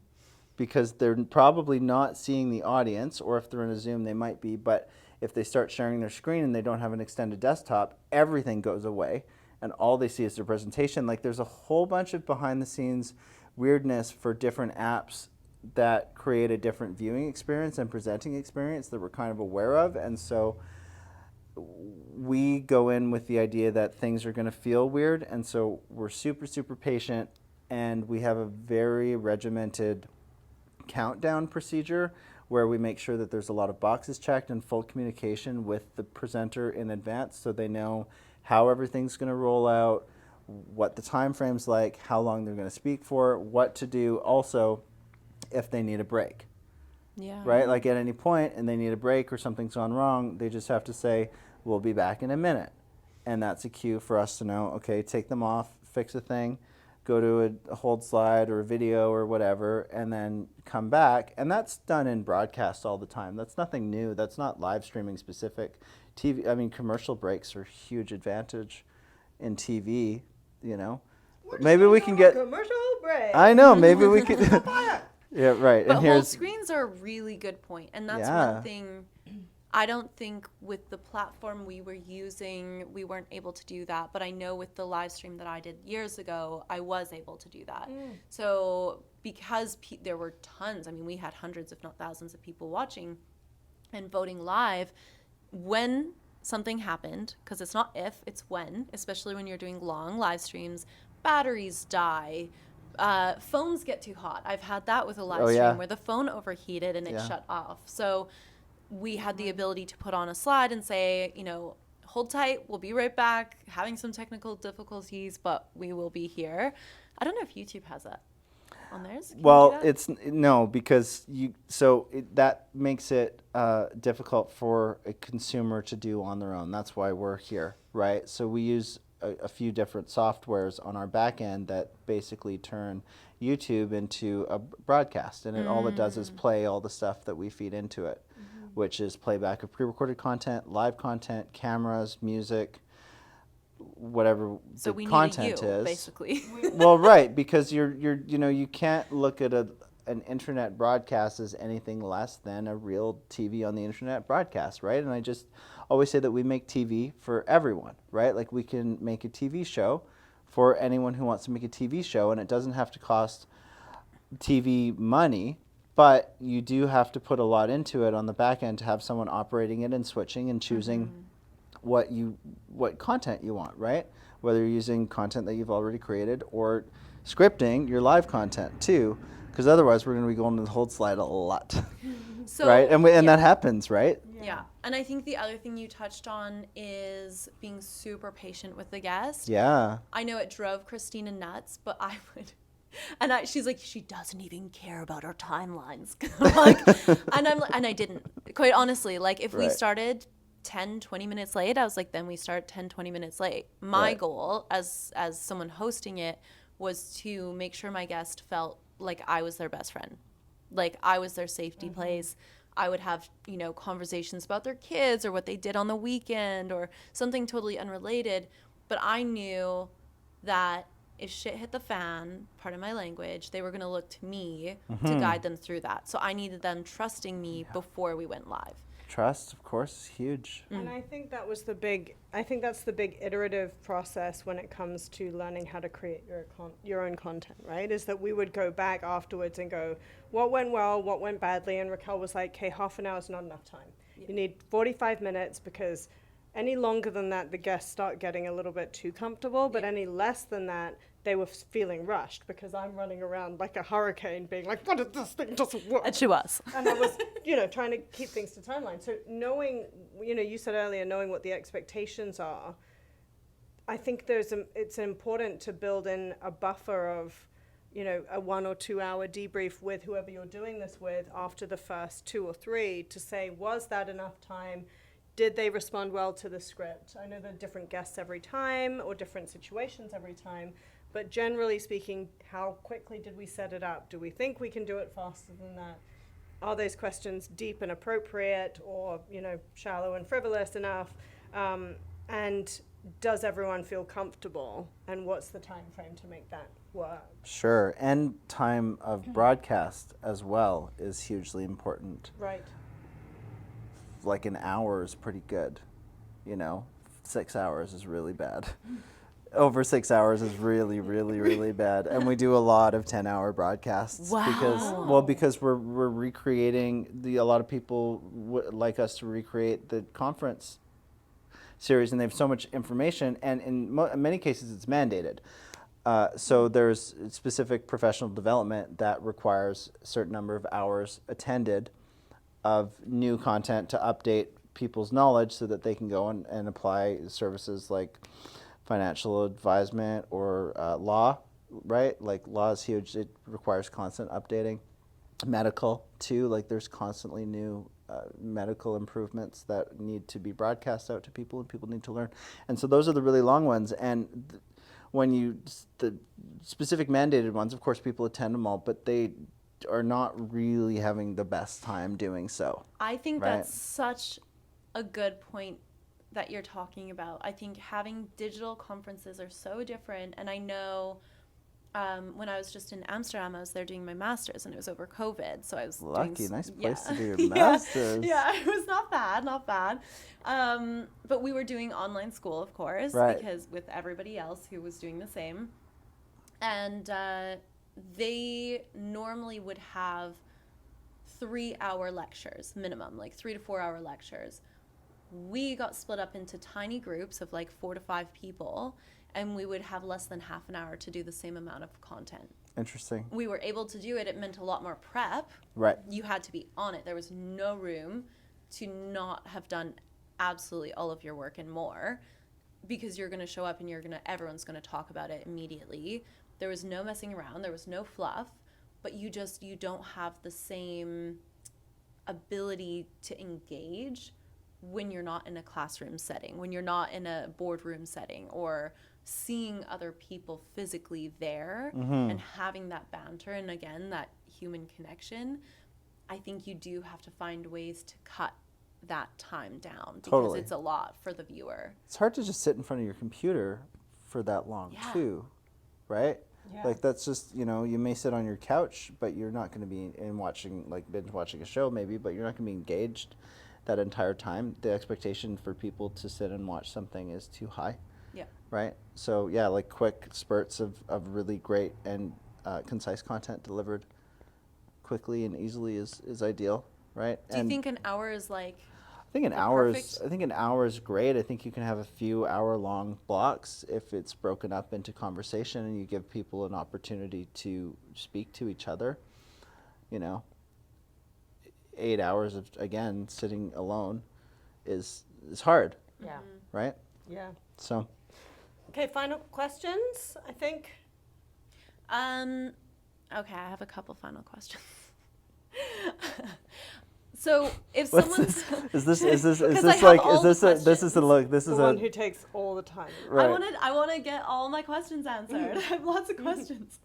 because they're probably not seeing the audience, or if they're in a Zoom, they might be, but if they start sharing their screen and they don't have an extended desktop, everything goes away, and all they see is their presentation. Like, there's a whole bunch of behind-the-scenes weirdness for different apps that create a different viewing experience and presenting experience that we're kind of aware of, and so we go in with the idea that things are going to feel weird, and so we're super, super patient, and we have a very regimented countdown procedure where we make sure that there's a lot of boxes checked and full communication with the presenter in advance, so they know how everything's going to roll out, what the time frame's like, how long they're going to speak for, what to do also if they need a break. Yeah. Right? Like, at any point and they need a break or something's gone wrong, they just have to say, we'll be back in a minute. And that's a cue for us to know, okay, take them off, fix a thing, go to a hold slide or a video or whatever, and then come back. And that's done in broadcast all the time. That's nothing new. That's not live streaming specific. Commercial breaks are a huge advantage in TV, Maybe we can get commercial break. I know, maybe we could. Yeah, right. But whole screens are a really good point. And that's one thing. I don't think with the platform we were using, we weren't able to do that. But I know with the live stream that I did years ago, I was able to do that. So because there were tons, we had hundreds, if not thousands of people watching and voting live, when something happened, because it's not if, it's when, especially when you're doing long live streams, batteries die, phones get too hot. I've had that with a live stream where the phone overheated and it shut off. So we had the ability to put on a slide and say, hold tight, we'll be right back, having some technical difficulties, but we will be here. I don't know if YouTube has that on theirs. Well, it's no, because that makes it difficult for a consumer to do on their own. That's why we're here, right? So we use a few different softwares on our back end that basically turn YouTube into a broadcast, and all it does is play all the stuff that we feed into it, which is playback of pre-recorded content, live content, cameras, music, whatever so the content is. Basically. Well, right, because you can't look at an internet broadcast as anything less than a real TV on the internet broadcast, right? And I just always say that we make TV for everyone, right? Like, we can make a TV show for anyone who wants to make a TV show, and it doesn't have to cost TV money, but you do have to put a lot into it on the back end to have someone operating it and switching and choosing what content you want, right? Whether you're using content that you've already created or scripting your live content too, because otherwise we're going to be going to the hold slide a lot, right? And that happens, right? Yeah. And I think the other thing you touched on is being super patient with the guest. Yeah. I know it drove Christina nuts, but I would... she's like, she doesn't even care about our timelines. And I didn't. Quite honestly, like, if we started 10, 20 minutes late, I was like, then we start 10, 20 minutes late. My goal as someone hosting it was to make sure my guest felt like I was their best friend, like I was their safety place. I would have, conversations about their kids or what they did on the weekend or something totally unrelated. But I knew that if shit hit the fan, pardon my language, they were going to look to me to guide them through that. So I needed them trusting me before we went live. Trust, of course, is huge. And I think that's the big iterative process when it comes to learning how to create your own content, right? Is that we would go back afterwards and go, what went well, what went badly? And Raquel was like, hey, half an hour is not enough time. You need 45 minutes, because any longer than that, the guests start getting a little bit too comfortable, but any less than that, they were feeling rushed, because I'm running around like a hurricane being like, what if this thing doesn't work? And she was. And I was, trying to keep things to timeline. So knowing, you said earlier, knowing what the expectations are, I think it's important to build in a buffer of, a 1 or 2 hour debrief with whoever you're doing this with after the first 2 or 3 to say, was that enough time? Did they respond well to the script? I know there are different guests every time or different situations every time, but generally speaking, how quickly did we set it up? Do we think we can do it faster than that? Are those questions deep and appropriate, or, shallow and frivolous enough? And does everyone feel comfortable? And what's the time frame to make that work? Sure, and time of broadcast as well is hugely important. Right. Like an hour is pretty good, 6 hours is really bad. Over 6 hours is really, really, really bad. And we do a lot of 10-hour broadcasts. Wow. Because we're recreating a lot of people like us to recreate the conference series, and they have so much information, and in many cases it's mandated. So there's specific professional development that requires a certain number of hours attended of new content to update people's knowledge so that they can go and apply services like financial advisement or law, right? Like law is huge. It requires constant updating. Medical too, like there's constantly new medical improvements that need to be broadcast out to people, and people need to learn. And so those are the really long ones. And the specific mandated ones, of course, people attend them all, but they are not really having the best time doing so. I think right? that's such a good point that you're talking about. I think having digital conferences are so different. And I know when I was just in Amsterdam, I was there doing my master's, and it was over COVID. So I was lucky, nice place to do your yeah. master's. Yeah, it was not bad. But we were doing online school, of course, right. because with everybody else who was doing the same. And they normally would have 3-hour lectures minimum, like 3 to 4 hour lectures. We got split up into tiny groups of like 4 to 5 people, and we would have less than half an hour to do the same amount of content. Interesting. We were able to do it. It meant a lot more prep. Right. You had to be on it. There was no room to not have done absolutely all of your work and more, because you're going to show up and everyone's going to talk about it immediately. There was no messing around. There was no fluff, but you don't have the same ability to engage when you're not in a classroom setting, when you're not in a boardroom setting, or seeing other people physically there and having that banter and, again, that human connection. I think you do have to find ways to cut that time down, because it's a lot for the viewer. It's hard to just sit in front of your computer for that long too, right? Yeah. Like that's just, you may sit on your couch, but you're not going to be binge watching a show maybe, but you're not going to be engaged that entire time. The expectation for people to sit and watch something is too high. Yeah. Right? So yeah, like quick spurts of really great and concise content delivered quickly and easily is ideal, right? Do you think an hour is like... I think an hour is great. I think you can have a few hour-long blocks if it's broken up into conversation and you give people an opportunity to speak to each other. 8 hours of, again, sitting alone is hard. Yeah. Right? Yeah. So. Okay, final questions, I think. Okay, I have a couple final questions. So if What's someone's this? Is this Because this I like? have all Is this the a? This is a look. This The is one a. who takes all the time. Right. I want to get all my questions answered. I have lots of questions.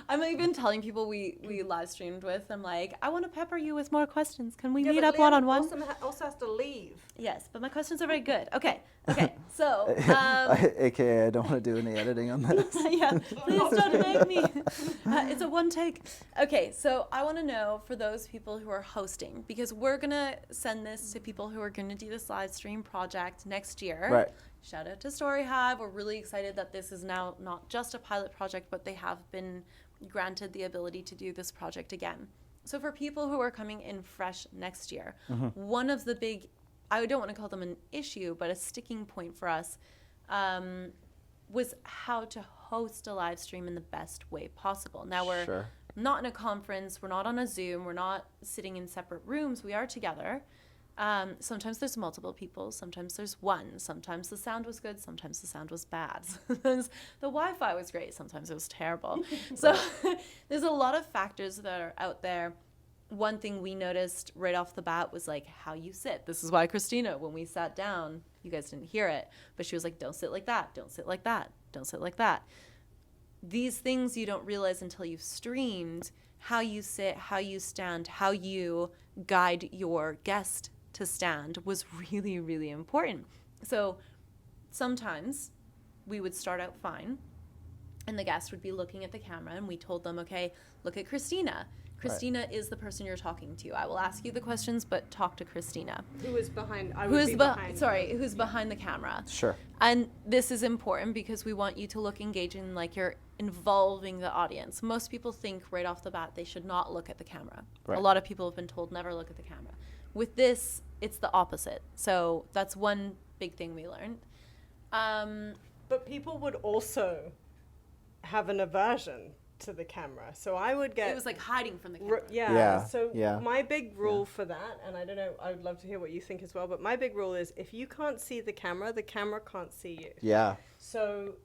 I'm even telling people we live streamed with. I'm like, I want to pepper you with more questions. Can we meet up one on one? Also has to leave. Yes, but my questions are very good. Okay. So, AKA, I don't want to do any editing on this. yeah, please don't make me. It's a one take. Okay, so I want to know for those people who are hosting, because we're gonna send this to people who are gonna do this live stream project next year. Right. Shout out to StoryHive. We're really excited that this is now not just a pilot project, but they have been granted the ability to do this project again. So for people who are coming in fresh next year, one of the big, I don't want to call them an issue, but a sticking point for us was how to host a live stream in the best way possible. Now we're not in a conference, we're not on a Zoom, we're not sitting in separate rooms, we are together. Sometimes there's multiple people, sometimes there's one, sometimes the sound was good, sometimes the sound was bad, sometimes the Wi-Fi was great, sometimes it was terrible. So there's a lot of factors that are out there. One thing we noticed right off the bat was like how you sit. This is why Christina, when we sat down, you guys didn't hear it, but she was like, don't sit like that, don't sit like that, don't sit like that. These things you don't realize until you've streamed, how you sit, how you stand, how you guide your guest to stand was really, really important. So sometimes we would start out fine and the guest would be looking at the camera and we told them, okay, look at Christina. Christina is the person you're talking to. I will ask you the questions, but talk to Christina. Who is behind? Who's behind the camera. Sure. And this is important because we want you to look engaging, like you're involving the audience. Most people think right off the bat they should not look at the camera. Right. A lot of people have been told never look at the camera. With this, it's the opposite. So that's one big thing we learned. But people would also have an aversion to the camera. So I would get... It was like hiding from the camera. So my big rule for that, and I don't know, I would love to hear what you think as well, but my big rule is if you can't see the camera can't see you. Yeah. So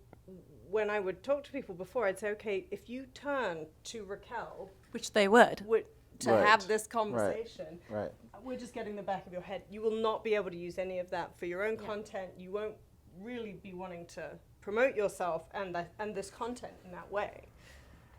when I would talk to people before, I'd say, okay, if you turn to Raquel... Which they would. To have this conversation, Right. we're just getting the back of your head. You will not be able to use any of that for your own content. You won't really be wanting to promote yourself and this content in that way.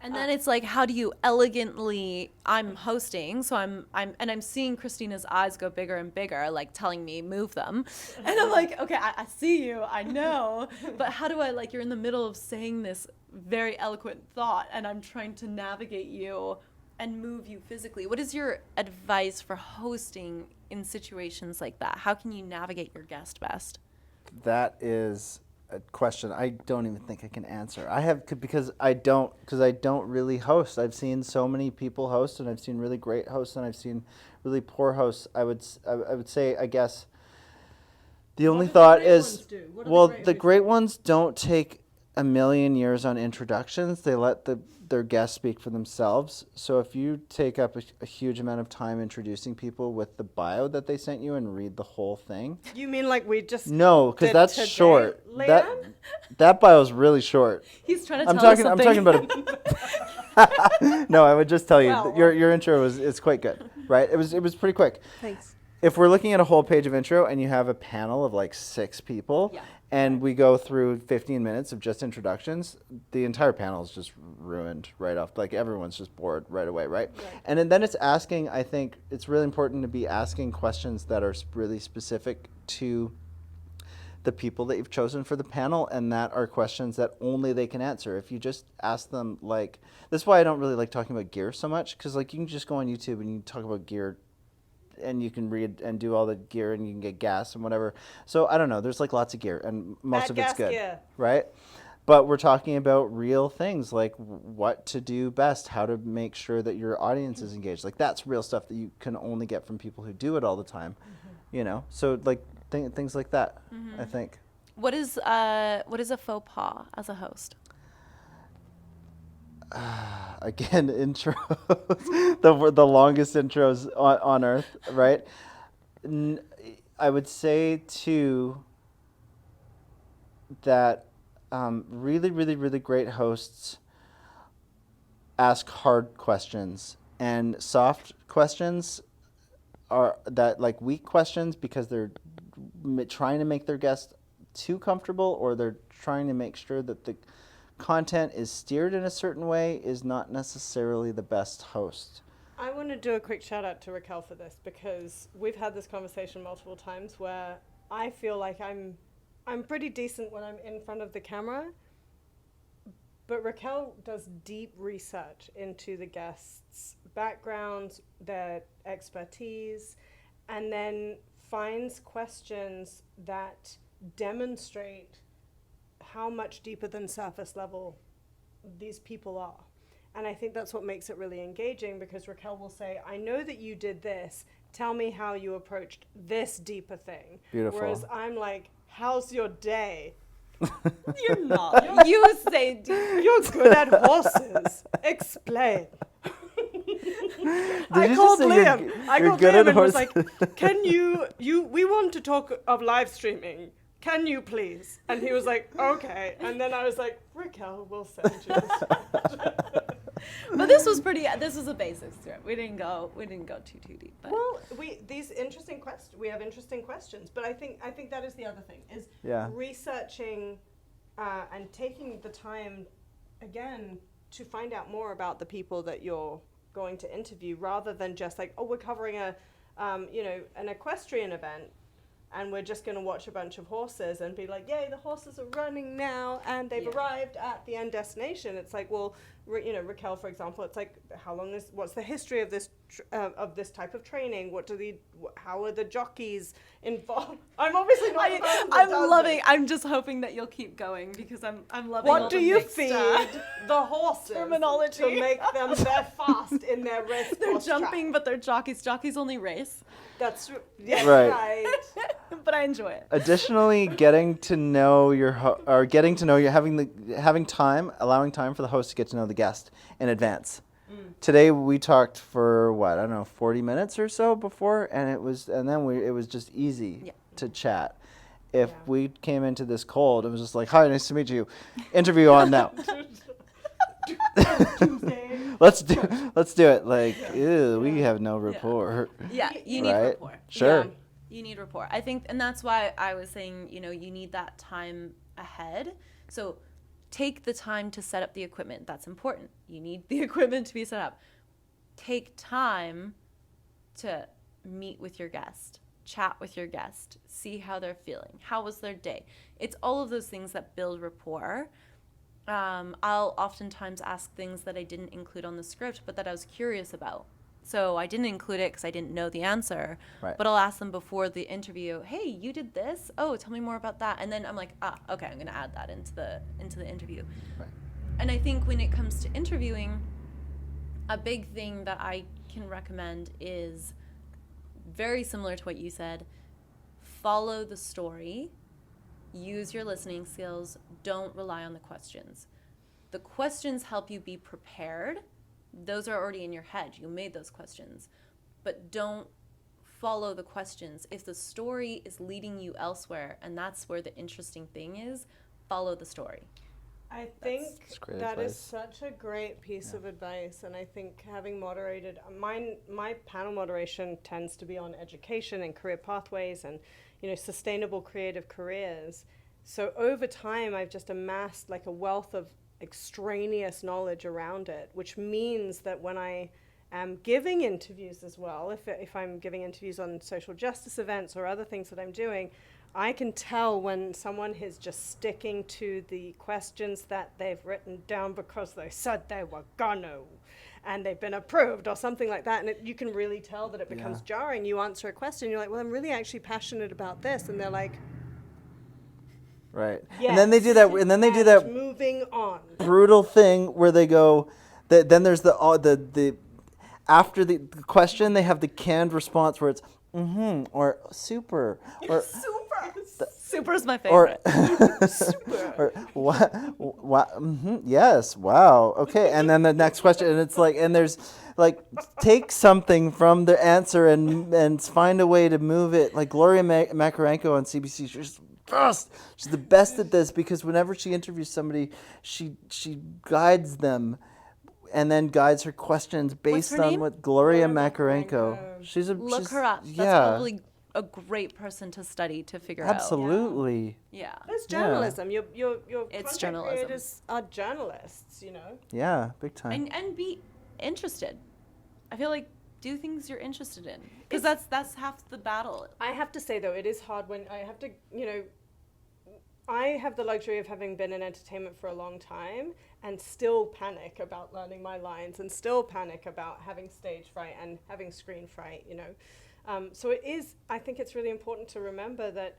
And then it's like, how do you elegantly? I'm hosting, so I'm seeing Christina's eyes go bigger and bigger, like telling me move them, and I'm like, okay, I see you, I know, but how do I, like, you're in the middle of saying this very eloquent thought, and I'm trying to navigate you and move you physically. What is your advice for hosting in situations like that? How can you navigate your guest best? That is a question I don't even think I can answer. Because I don't really host. I've seen so many people host, and I've seen really great hosts, and I've seen really poor hosts. I would say, I guess, the only thought is, well, the great ones don't take a million years on introductions. They let their guests speak for themselves. So if you take up a huge amount of time introducing people with the bio that they sent you and read the whole thing. You mean like we just... No, because that's today, short. Leanne? That bio is really short. He's trying to tell us something. I'm talking about No, I would just tell you that your intro is quite good, right? It was pretty quick. Thanks. If we're looking at a whole page of intro and you have a panel of like 6 people, and we go through 15 minutes of just introductions, the entire panel is just ruined right off. Like everyone's just bored right away, right? And then it's asking, I think it's really important to be asking questions that are really specific to the people that you've chosen for the panel, and that are questions that only they can answer. If you just ask them, like, this is why I don't really like talking about gear so much, because like you can just go on YouTube and you can talk about gear and you can read and do all the gear and you can get gas and whatever. So I don't know, there's like lots of gear and most of it's good, gear. Right? But we're talking about real things like what to do best, how to make sure that your audience is engaged. Like that's real stuff that you can only get from people who do it all the time, you know? So like things like that, I think. What is a faux pas as a host? Again, intros, the longest intros on earth, right? I would say too that really, really, really great hosts ask hard questions, and soft questions are that like weak questions because they're trying to make their guest too comfortable, or they're trying to make sure that the content is steered in a certain way, is not necessarily the best host. I want to do a quick shout out to Raquel for this, because we've had this conversation multiple times where I feel like I'm pretty decent when I'm in front of the camera, but Raquel does deep research into the guests' backgrounds, their expertise, and then finds questions that demonstrate how much deeper than surface level these people are. And I think that's what makes it really engaging, because Raquel will say, I know that you did this. Tell me how you approached this deeper thing. Beautiful. Whereas I'm like, how's your day? You're not. You say, You're good at horses. Explain. I called Liam. I called Liam and was like, can we want to talk of live streaming. Can you please? And he was like, okay. And then I was like, Raquel will send you this. But this was a basics to it. We didn't go too deep. But. Well, we have interesting questions, but I think that is the other thing, is researching and taking the time again to find out more about the people that you're going to interview, rather than just like, oh, we're covering an equestrian event, and we're just going to watch a bunch of horses and be like, yay, the horses are running now and they've arrived at the end destination. It's like, well, Raquel, for example, it's like, what's the history of this type of training? How are the jockeys involved? I'm obviously not. I'm just hoping that you'll keep going, because I'm loving. What all do the you mixed, feed the horses terminology to make them they're fast in their race? They're jumping, but they're jockeys. Jockeys only race. That's right. But I enjoy it. Additionally, allowing time for the host to get to know the guest in advance. Today we talked for 40 minutes or so before, and it was just easy to chat. If we came into this cold, it was just like, hi, nice to meet you. Interview on now. Let's do it. Like, ew, we have no rapport. Yeah, you need rapport. Sure. Yeah. You need rapport. I think, and that's why I was saying, you need that time ahead. So take the time to set up the equipment. That's important. You need the equipment to be set up. Take time to meet with your guest, chat with your guest, see how they're feeling. How was their day? It's all of those things that build rapport. I'll oftentimes ask things that I didn't include on the script, but that I was curious about. So I didn't include it because I didn't know the answer. Right. But I'll ask them before the interview, hey, you did this? Oh, tell me more about that. And then I'm like, okay, I'm going to add that into the interview. Right. And I think when it comes to interviewing, a big thing that I can recommend is very similar to what you said. Follow the story. Use your listening skills. Don't rely on the questions. The questions help you be prepared. Those are already in your head. You made those questions. But don't follow the questions. If the story is leading you elsewhere, and that's where the interesting thing is, follow the story. I think that advice. is such a great piece of advice, and I think having moderated, my panel moderation tends to be on education and career pathways and sustainable creative careers. So over time, I've just amassed like a wealth of extraneous knowledge around it, which means that when I am giving interviews as well, if I'm giving interviews on social justice events or other things that I'm doing, I can tell when someone is just sticking to the questions that they've written down because they said they were gonna and they've been approved or something like that, and you can really tell that it becomes jarring. You answer a question, you're like, well, I'm really actually passionate about this, and they're like, right. yes, And then they do that moving on brutal thing where they go, then there's the after the question, they have the canned response where it's or super or Super is my favorite. super. Or what? Yes. Wow. Okay. And then the next question, and it's like, and there's like, take something from the answer and find a way to move it. Like Gloria Makarenko on CBC, she's the best at this, because whenever she interviews somebody, she guides them and then guides her questions based her on name? what Gloria Gloria Makarenko. Makarenko. Look her up. That's Yeah, probably a great person to study to figure out. absolutely. Yeah. It's journalism. Your It's content journalism. creators are journalists, you know. Yeah, big time. And be interested. I feel like do things you're interested in, because that's half the battle. I have to say though, it is hard when I have to, you know, I have the luxury of having been in entertainment for a long time and still panic about learning my lines and still panic about having stage fright and having screen fright, you know. So it is, I think it's really important to remember that,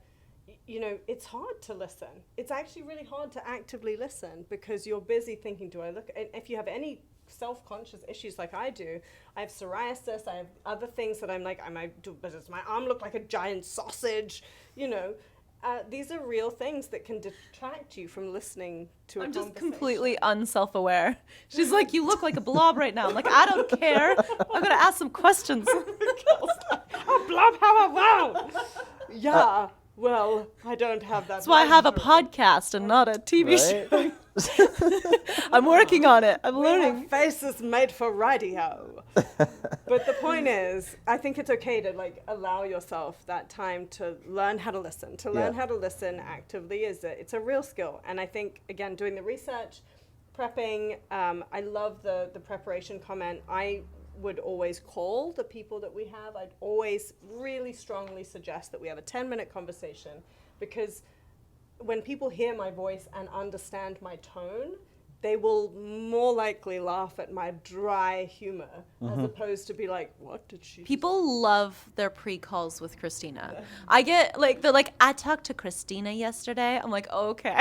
you know, it's hard to listen. It's actually really hard to actively listen because you're busy thinking, do I look, and if you have any self-conscious issues like I do, I have psoriasis, I have other things that I'm like, does my arm look like a giant sausage, you know. These are real things that can detract you from listening to a conversation. I'm just completely unself-aware. She's like, you look like a blob right now. I'm like, I don't care. I'm going to ask some questions. A blob, how wow. Yeah, well, I don't have that. That's why I have a podcast and not a TV show. I'm working on it. I'm learning. We have faces made for radio. But the point is, I think it's okay to like allow yourself that time to learn how to listen. To learn how to listen actively it's a real skill. And I think, again, doing the research, prepping, I love the preparation comment. I would always call the people that we have. I'd always really strongly suggest that we have a 10-minute conversation, because when people hear my voice and understand my tone, they will more likely laugh at my dry humor as opposed to be like, what did she People love their pre-calls with Christina. I get like, they're like, I talked to Christina yesterday. I'm like, okay.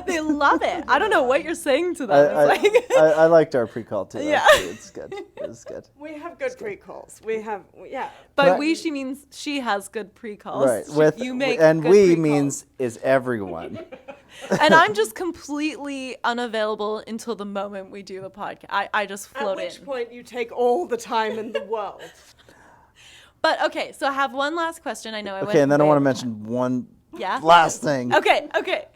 They love it. I don't know what you're saying to them. I liked our pre-call too. Yeah. Actually. It's good. It's good. We have good pre-calls. We have, yeah. But she means she has good pre-calls. Right. You make and good we pre-calls. means is everyone. And I'm just completely unavailable until the moment we do the podcast. I just float in. At which point you take all the time in the world. But okay, so I have one last question. I know I went. Okay, and then I way want to over. mention one Yeah. last thing. Okay. Okay,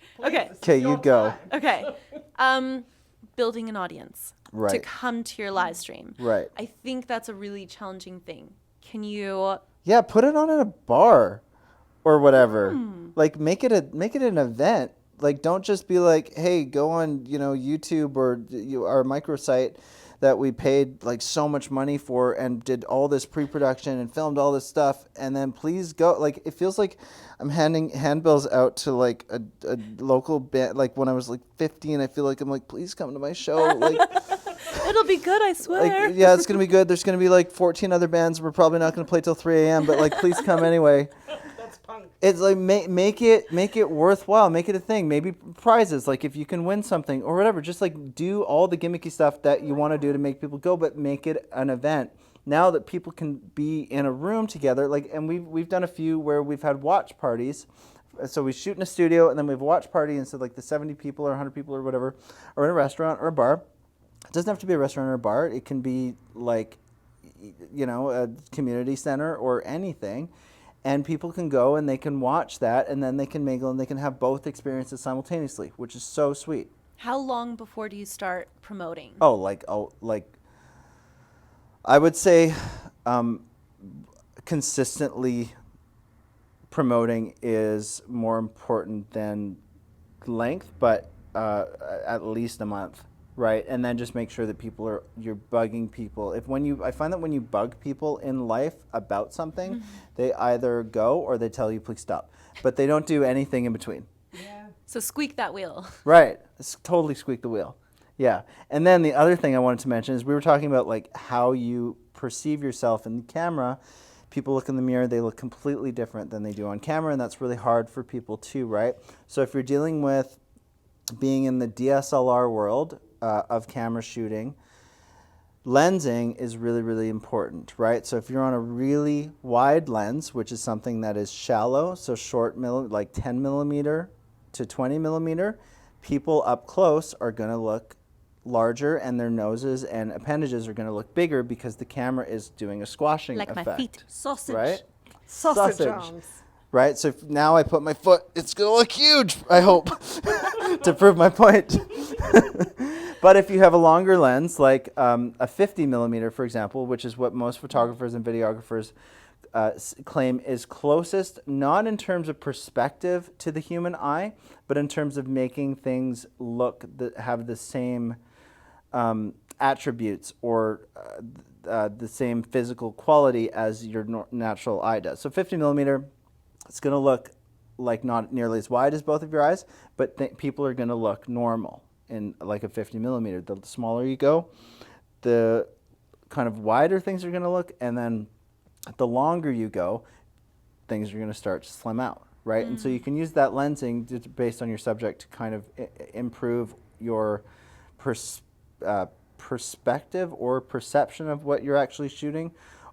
you go. Okay. Building an audience to Right. come to your live stream. Right. I think that's a really challenging thing. Can you? Yeah, put it on in a bar or whatever. Like make it an event. Like don't just be like, hey, go on, YouTube or our microsite that we paid like so much money for and did all this pre-production and filmed all this stuff, and then please go. Like it feels like I'm handing handbills out to like a local band. Like when I was like 15, I feel like I'm like, please come to my show. Like It'll be good, I swear. yeah, it's gonna be good. There's gonna be like 14 other bands. We're probably not gonna play till 3 a.m. But like, please come anyway. That's punk. It's like make it worthwhile. Make it a thing. Maybe prizes, like if you can win something or whatever. Just like do all the gimmicky stuff that you want to do to make people go, but make it an event. Now that people can be in a room together, like, and we've done a few where we've had watch parties. So we shoot in a studio and then we have a watch party, and so like the 70 people or 100 people or whatever are in a restaurant or a bar. It doesn't have to be a restaurant or a bar. It can be like, a community center or anything. And people can go and they can watch that, and then they can mingle and they can have both experiences simultaneously, which is so sweet. How long before do you start promoting? I would say consistently promoting is more important than length, but at least a month. Right, and then just make sure that you're bugging people. I find that when you bug people in life about something, they either go or they tell you please stop, but they don't do anything in between. Yeah. So squeak that wheel. Right, it's totally squeak the wheel. Yeah, and then the other thing I wanted to mention is we were talking about like how you perceive yourself in the camera. People look in the mirror, they look completely different than they do on camera, and that's really hard for people too, right? So if you're dealing with being in the DSLR world, of camera shooting, lensing is really, really important, right? So if you're on a really wide lens, which is something that is shallow, so short, like 10 millimeter to 20 millimeter, people up close are going to look larger, and their noses and appendages are going to look bigger because the camera is doing a squashing Like effect. my feet. Sausage. Right? Sausage arms. Right, so if now I put my foot, it's going to look huge, I hope, to prove my point. But if you have a longer lens, like a 50 millimeter, for example, which is what most photographers and videographers claim is closest, not in terms of perspective to the human eye, but in terms of making things look that have the same attributes or the same physical quality as your natural eye does. So 50 millimeter, it's going to look like not nearly as wide as both of your eyes, but people are going to look normal in like a 50 millimeter. The smaller you go, the kind of wider things are going to look, and then the longer you go, things are going to start to slim out, right? And so you can use that lensing based on your subject to kind of improve your perspective or perception of what you're actually shooting,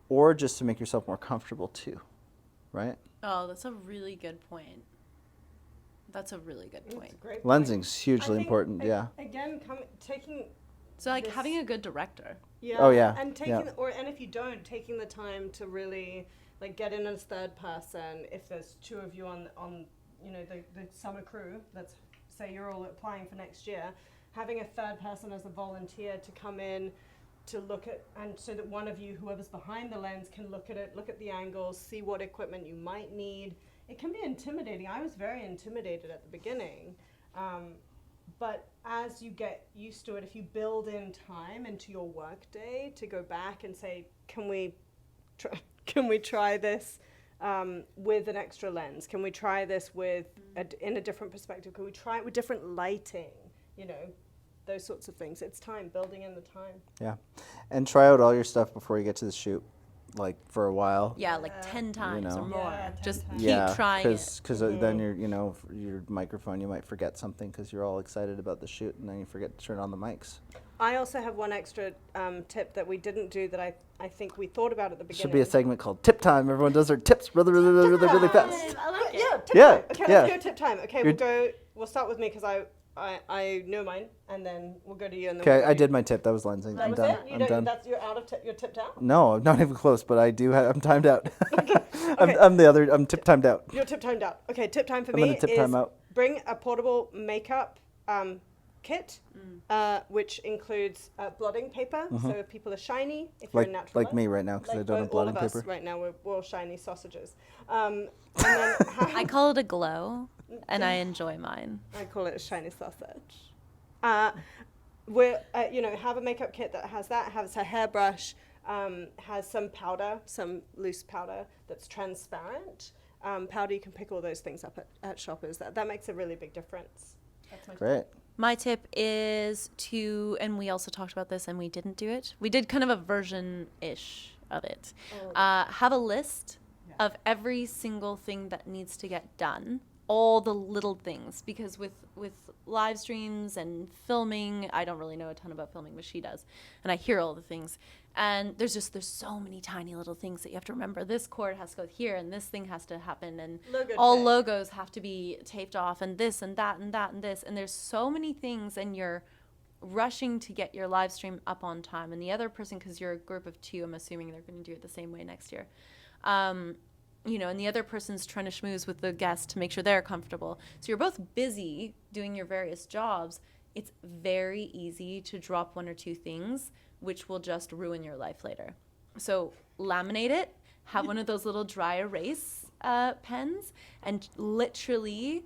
or just to make yourself more comfortable too, right? Oh, that's a really good point. That's a really good point. Great Lensing's hugely I think, important, yeah. Again, taking So like this- having a good director. Yeah. Oh, yeah. And taking Yeah. and if you don't, taking the time to really like get in as third person. If there's two of you on the summer crew, let's say you're all applying for next year, having a third person as a volunteer to come in to look at, and so that one of you, whoever's behind the lens, can look at it, look at the angles, see what equipment you might need. It can be intimidating. I was very intimidated at the beginning. But as you get used to it, if you build in time into your work day to go back and say, can we try this with an extra lens? Can we try this with in a different perspective? Can we try it with different lighting? Those sorts of things. It's time, building in the time. Yeah. And try out all your stuff before you get to the shoot, like for a while. Yeah, like 10 times or more. Yeah, 10 Just times. keep trying it. Because then your microphone, you might forget something because you're all excited about the shoot, and then you forget to turn on the mics. I also have one extra tip that we didn't do that I think we thought about at the beginning. Should be a segment called Tip Time. Everyone does their tips really fast. I like it. Yeah, tip Yeah, time. Okay, yeah. let's go tip time. Okay, we'll start with me because I know mine, and then we'll go to you. And then Okay, I did my tip. That was lensing. That I'm was done. it? I'm done. You're out of you're tipped out? No, I'm not even close, but I do. I'm timed out. Okay. I'm tip timed out. You're tip timed out. Okay, tip time for I'm me gonna tip is time out. bring a portable makeup kit, which includes blotting paper. So if people are shiny, if you're a natural Like me right now, because I don't have blotting all of paper. us right now, we're all shiny sausages. And then I call it a glow, and I enjoy mine. I call it a shiny sausage. Have a makeup kit that has a hairbrush, has some powder, some loose powder that's transparent. Powder, you can pick all those things up at Shoppers. That makes a really big difference. That's my Great. My tip is and we also talked about this and we didn't do it. We did kind of a version-ish of it. Have a list of every single thing that needs to get done, all the little things, because with live streams and filming, I don't really know a ton about filming, but she does, and I hear all the things, and there's so many tiny little things that you have to remember. This cord has to go here, and this thing has to happen, and all logos have to be taped off, and this and that and that and this, and there's so many things, and you're rushing to get your live stream up on time, and the other person, because you're a group of 2, I'm assuming they're going to do it the same way next year, and the other person's trying to schmooze with the guest to make sure they're comfortable. So you're both busy doing your various jobs. It's very easy to drop 1 or 2 things, which will just ruin your life later. So laminate it, have one of those little dry erase pens, and literally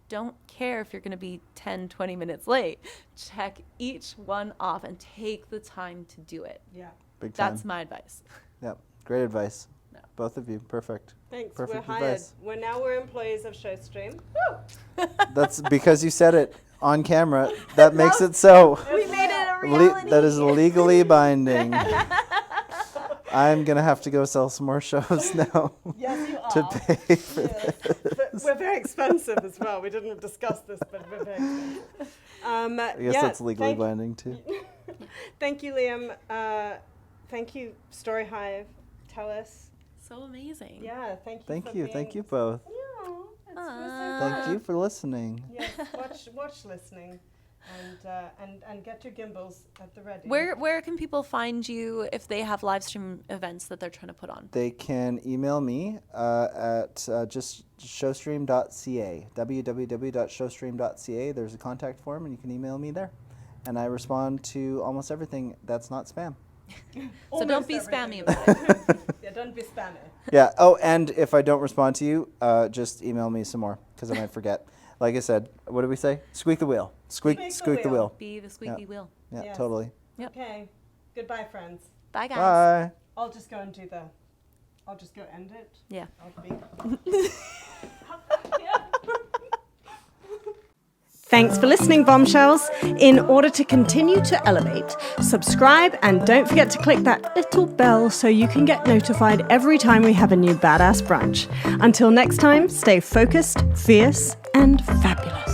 don't care if you're going to be 10, 20 minutes late. Check each one off and take the time to do it. Yeah. Big time. That's my advice. Yep. Great advice. No. Both of you. Perfect. Thanks. Perfect we're hired. advice. We're employees of Showstream. Woo! That's because you said it on camera. That makes it so. We made it a reality. That is legally binding. I'm going to have to go sell some more shows now Yes, you are. to pay for But we're very expensive as well. We didn't discuss this, but we're very expensive. I guess that's legally binding too. Thank you, Liam. Thank you, Story Hive. Tell us. So amazing. Yeah, thank you. Thank for you. being- Thank you both. Yeah, we're so Thank glad. you for listening. Yes, watch listening, and get your gimbals at the ready. Where can people find you if they have live stream events that they're trying to put on? They can email me at just showstream.ca, www.showstream.ca. There's a contact form, and you can email me there. and I respond to almost everything that's not spam. So don't be everything. spammy about it. Yeah, don't be spammy. Yeah. Oh, and if I don't respond to you, just email me some more because I might forget. Like I said, what did we say? Squeak the wheel. Squeak the wheel. Be the squeaky wheel. Yeah, Yes. totally. Yep. Okay. Goodbye, friends. Bye, guys. Bye. I'll just go end it. Yeah. I'll be. Thanks for listening, bombshells. In order to continue to elevate, subscribe and don't forget to click that little bell so you can get notified every time we have a new badass brunch. Until next time, stay focused, fierce, and fabulous.